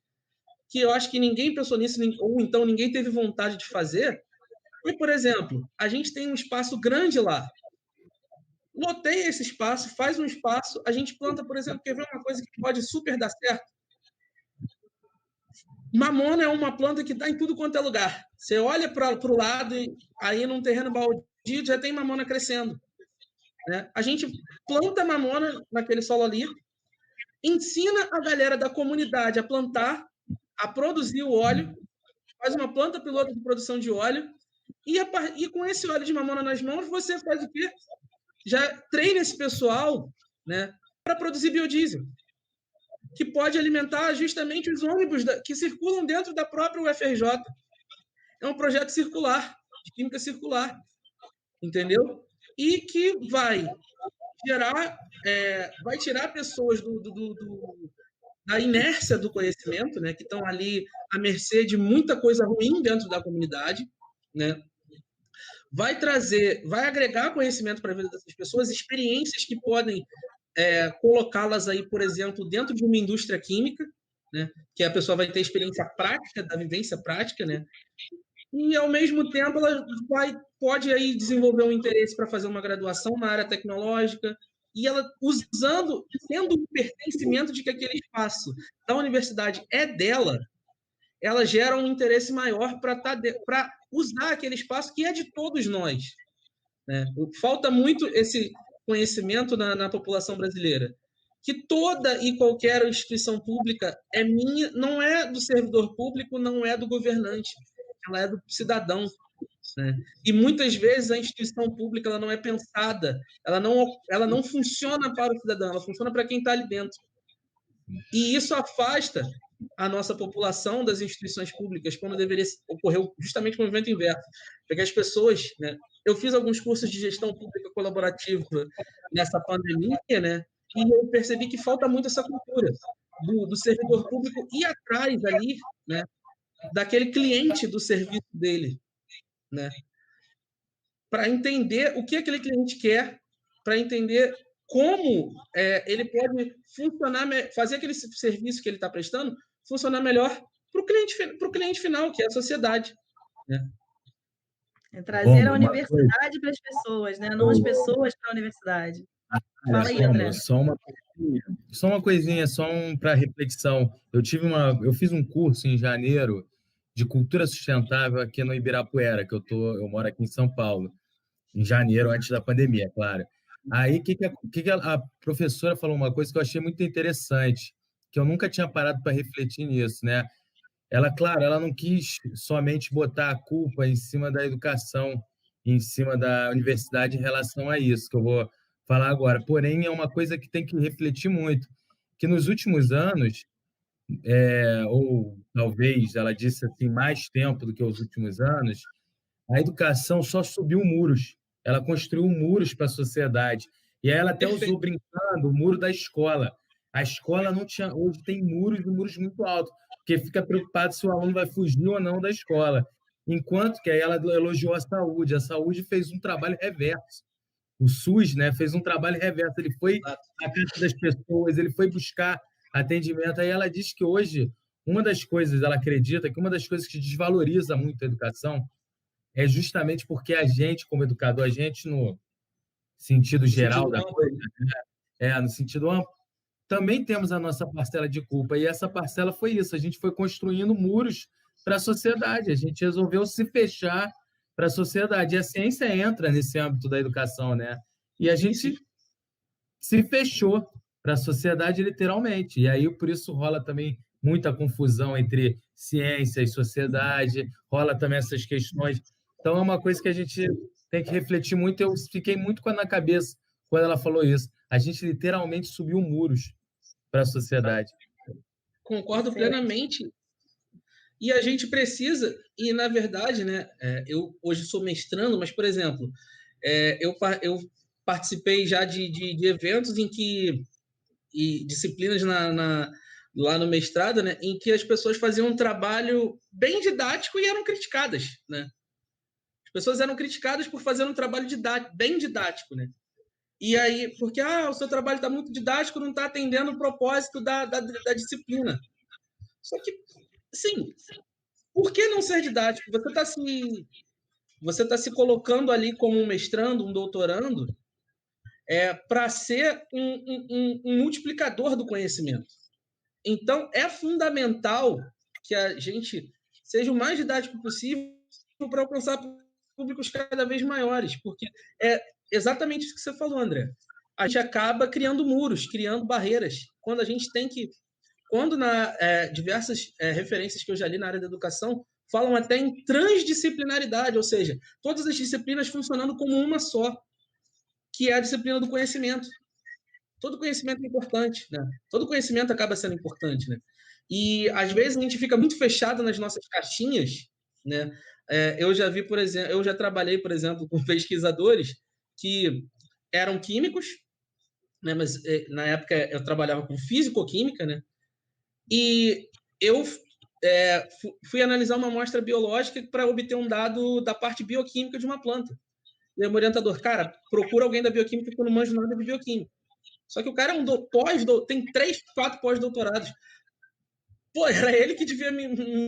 [SPEAKER 2] que eu acho que ninguém pensou nisso, ou então ninguém teve vontade de fazer, e, por exemplo, a gente tem um espaço grande lá. Loteia esse espaço, faz um espaço, a gente planta, por exemplo, quer ver uma coisa que pode super dar certo? Mamona é uma planta que está em tudo quanto é lugar. Você olha para o lado e aí num terreno baldio já tem mamona crescendo. Né? A gente planta mamona naquele solo ali, ensina a galera da comunidade a plantar, a produzir o óleo, faz uma planta piloto de produção de óleo, e com esse óleo de mamona nas mãos, você faz o quê? Já treina esse pessoal, né, para produzir biodiesel, que pode alimentar justamente os ônibus que circulam dentro da própria UFRJ. É um projeto circular, de química circular, entendeu? E que vai tirar pessoas da inércia do conhecimento, né, que estão ali à mercê de muita coisa ruim dentro da comunidade, né? Vai agregar conhecimento para a vida dessas pessoas, experiências que podem colocá-las aí, por exemplo, dentro de uma indústria química, né? Que a pessoa vai ter experiência prática, da vivência prática, né? E, ao mesmo tempo, ela pode aí desenvolver um interesse para fazer uma graduação na área tecnológica, e ela, tendo o pertencimento de que aquele espaço da universidade é dela, ela gera um interesse maior para usar aquele espaço que é de todos nós. Né? Falta muito esse conhecimento na população brasileira, que toda e qualquer instituição pública é minha, não é do servidor público, não é do governante, ela é do cidadão. Né? E muitas vezes a instituição pública ela não é pensada, ela não funciona para o cidadão, ela funciona para quem está ali dentro. E isso afasta a nossa população das instituições públicas, quando deveria ocorrer justamente o movimento inverso. Porque as pessoas, né? Eu fiz alguns cursos de gestão pública colaborativa nessa pandemia, né? E eu percebi que falta muito essa cultura do servidor público ir atrás ali, né? Daquele cliente do serviço dele, né? Para entender o que aquele cliente quer, para entender como ele pode funcionar, fazer aquele serviço que ele está prestando funcionar melhor para o cliente final, que é a sociedade. Né?
[SPEAKER 1] Trazer a universidade para as pessoas, né? Não as pessoas para a universidade. Fala aí, André.
[SPEAKER 3] Só uma coisinha, para reflexão. Eu fiz um curso em janeiro de cultura sustentável aqui no Ibirapuera, que eu moro aqui em São Paulo, em janeiro, antes da pandemia, claro. Aí, a professora falou uma coisa que eu achei muito interessante, que eu nunca tinha parado para refletir nisso, né? Ela, claro, ela não quis somente botar a culpa em cima da educação, em cima da universidade em relação a isso, que eu vou falar agora. Porém, é uma coisa que tem que refletir muito, que nos últimos anos, ou talvez ela disse assim, mais tempo do que os últimos anos, a educação só subiu muros, ela construiu muros para a sociedade. E aí ela até usou,
[SPEAKER 2] Perfeito.
[SPEAKER 3] brincando, o muro da escola. A escola não tinha, hoje tem muros e muros muito altos, porque fica preocupado se o aluno vai fugir ou não da escola. Enquanto que aí ela elogiou a saúde fez um trabalho reverso. O SUS, né, fez um trabalho reverso, ele foi na casa das pessoas, ele foi buscar atendimento. Aí ela diz que hoje, uma das coisas, ela acredita que uma das coisas que desvaloriza muito a educação é justamente porque a gente, como educador, a gente, no sentido
[SPEAKER 2] No sentido
[SPEAKER 3] geral da
[SPEAKER 2] amplo,
[SPEAKER 3] coisa, no sentido amplo, também temos a nossa parcela de culpa. E essa parcela foi isso: a gente foi construindo muros para a sociedade, a gente resolveu se fechar para a sociedade. E a ciência entra nesse âmbito da educação, né? E a
[SPEAKER 2] sim,
[SPEAKER 3] gente
[SPEAKER 2] sim.
[SPEAKER 3] se fechou para a sociedade, literalmente. E aí, por isso, rola também muita confusão entre ciência e sociedade, rola também essas questões. Então, é uma coisa que a gente tem que refletir muito. Eu fiquei muito na cabeça quando ela falou isso. A gente literalmente subiu muros para a sociedade.
[SPEAKER 2] Concordo
[SPEAKER 1] Excelente.
[SPEAKER 2] plenamente. E a gente precisa, e na verdade, né, eu hoje sou mestrando, mas, por exemplo, eu participei já de eventos em que, e disciplinas lá no mestrado, né, em que as pessoas faziam um trabalho bem didático e eram criticadas, né? As pessoas eram criticadas por fazer um trabalho bem didático, né? E aí, porque o seu trabalho está muito didático, não está atendendo o propósito da disciplina. Só que, sim, por que não ser didático? Você tá se colocando ali como um mestrando, um doutorando, para ser um multiplicador do conhecimento. Então, é fundamental que a gente seja o mais didático possível para alcançar públicos cada vez maiores, porque é exatamente isso que você falou, André. A gente acaba criando muros, criando barreiras, quando a gente tem que. Quando diversas referências que eu já li na área da educação falam até em transdisciplinaridade, ou seja, todas as disciplinas funcionando como uma só, que é a disciplina do conhecimento. Todo conhecimento é importante, né? Todo conhecimento acaba sendo importante, né? E às vezes a gente fica muito fechado nas nossas caixinhas, né? Eu já vi, por exemplo, eu já trabalhei, por exemplo, com pesquisadores que eram químicos, né? Mas na época eu trabalhava com físico-química, né? E eu fui analisar uma amostra biológica para obter um dado da parte bioquímica de uma planta. E aí, meu orientador, cara, procura alguém da bioquímica que eu não manjo nada de bioquímica. Só que o cara é tem 3, 4 pós-doutorados. Pô, era ele que devia me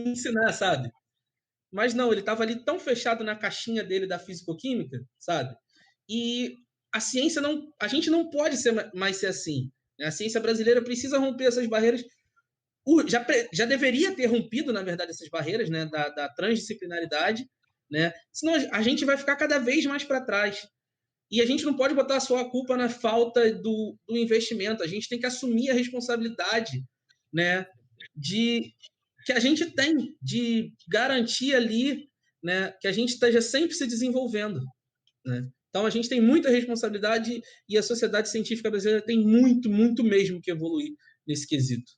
[SPEAKER 2] ensinar, sabe? Mas não, ele estava ali tão fechado na caixinha dele da fisicoquímica, sabe? E a gente não pode mais ser assim. A ciência brasileira precisa romper essas barreiras. Já deveria ter rompido, na verdade, essas barreiras, né, da transdisciplinaridade, né? Senão a gente vai ficar cada vez mais para trás. E a gente não pode botar só a culpa na falta do investimento. A gente tem que assumir a responsabilidade, né, que a gente tem de garantir ali, né, que a gente esteja sempre se desenvolvendo, né? Então a gente tem muita responsabilidade e a sociedade científica brasileira tem muito, muito mesmo que evoluir nesse quesito.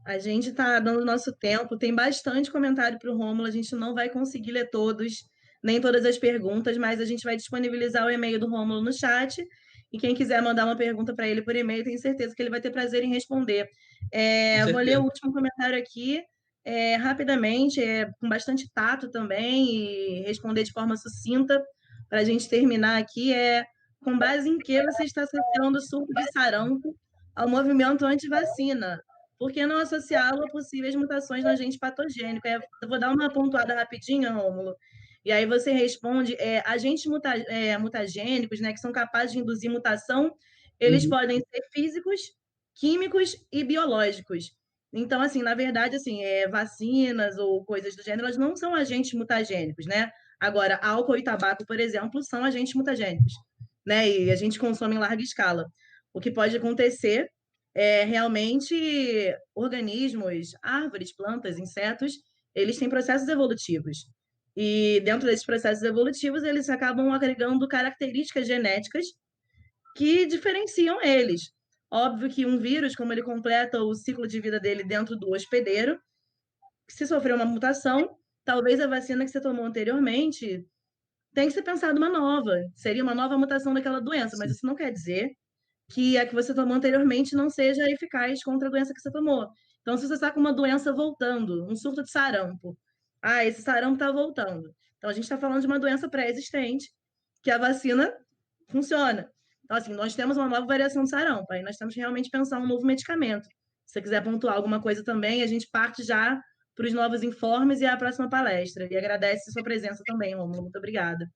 [SPEAKER 1] A gente está dando nosso tempo, tem bastante comentário para o Rômulo, a gente não vai conseguir ler todos, nem todas as perguntas, mas a gente vai disponibilizar o e-mail do Rômulo no chat, e quem quiser mandar uma pergunta para ele por e-mail, tenho certeza que ele vai ter prazer em responder.
[SPEAKER 2] Com
[SPEAKER 1] Vou ler o
[SPEAKER 2] certeza.
[SPEAKER 1] último comentário aqui, rapidamente, com bastante tato também, e responder de forma sucinta, para a gente terminar aqui, com base em que você está associando o surto de sarampo ao movimento anti-vacina? Por que não associá-lo a possíveis mutações no agente patogênico? Eu vou dar uma pontuada rapidinho, Rômulo, e aí você responde, agentes mutagênicos, né, que são capazes de induzir mutação, eles
[SPEAKER 2] Uhum.
[SPEAKER 1] podem ser físicos, químicos e biológicos. Então, assim, na verdade, assim, vacinas ou coisas do gênero, elas não são agentes mutagênicos, né? Agora, álcool e tabaco, por exemplo, são agentes mutagênicos. né? E a gente consome em larga escala. O que pode acontecer é realmente organismos, árvores, plantas, insetos, eles têm processos evolutivos. E dentro desses processos evolutivos, eles acabam agregando características genéticas que diferenciam eles. Óbvio que um vírus, como ele completa o ciclo de vida dele dentro do hospedeiro, se sofrer uma mutação, talvez a vacina que você tomou anteriormente tem que ser pensada uma nova. Seria uma nova mutação daquela doença, mas isso não quer dizer que a que você tomou anteriormente não seja eficaz contra a doença que você tomou. Então, se você está com uma doença voltando, um surto de sarampo, esse sarampo está voltando. Então, a gente está falando de uma doença pré-existente, que a vacina funciona. Então, assim, nós temos uma nova variação de sarampo, aí nós temos que realmente pensar um novo medicamento. Se você quiser pontuar alguma coisa também, a gente parte já para os novos informes e a próxima palestra. E agradece a sua presença também, Rômulo. Muito obrigada.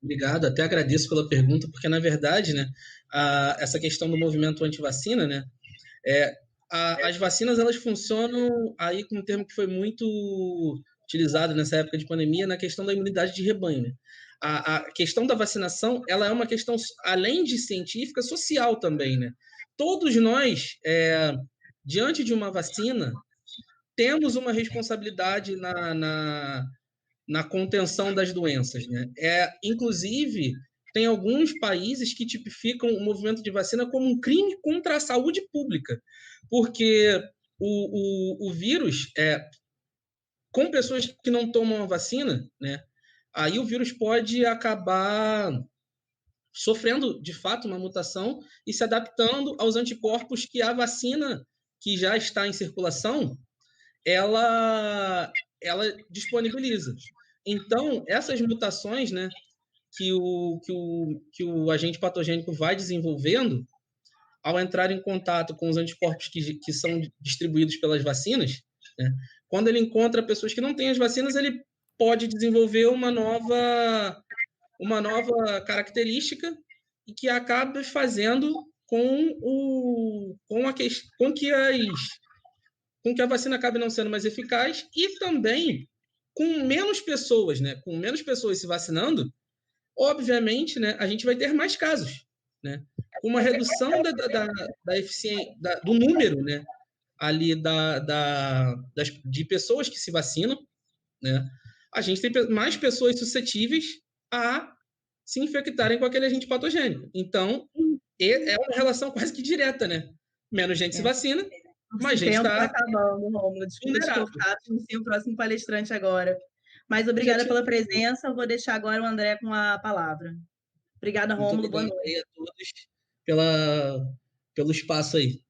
[SPEAKER 2] Obrigado, até agradeço pela pergunta, porque, na verdade, né, essa questão do movimento anti-vacina, né, as vacinas, elas funcionam aí com um termo que foi muito utilizado nessa época de pandemia, na questão da imunidade de rebanho, né? A questão da vacinação, ela é uma questão, além de científica, social também, né? Todos nós, diante de uma vacina, temos uma responsabilidade na contenção das doenças, né? Inclusive, tem alguns países que tipificam o movimento de vacina como um crime contra a saúde pública, porque o vírus, com pessoas que não tomam a vacina, né? Aí o vírus pode acabar sofrendo, de fato, uma mutação e se adaptando aos anticorpos que a vacina, que já está em circulação, ela disponibiliza. Então, essas mutações, né, que o agente patogênico vai desenvolvendo, ao entrar em contato com os anticorpos que são distribuídos pelas vacinas, né, quando ele encontra pessoas que não têm as vacinas, ele pode desenvolver uma nova característica e que acaba fazendo com que a vacina acabe não sendo mais eficaz e também com menos pessoas, né? Com menos pessoas se vacinando, obviamente, né, a gente vai ter mais casos, né? Com uma redução da eficiência, do número, né, ali de pessoas que se vacinam, né? A gente tem mais pessoas suscetíveis a se infectarem com aquele agente patogênico. Então, é uma relação quase que direta, né? Menos gente se vacina, mais gente está
[SPEAKER 1] acabando, Rômulo. Desculpa te cortar, sim, o próximo palestrante agora. Mas obrigada pela presença. Eu vou deixar agora o André com a palavra. Obrigada, Rômulo. Boa noite
[SPEAKER 2] a todos pelo espaço aí.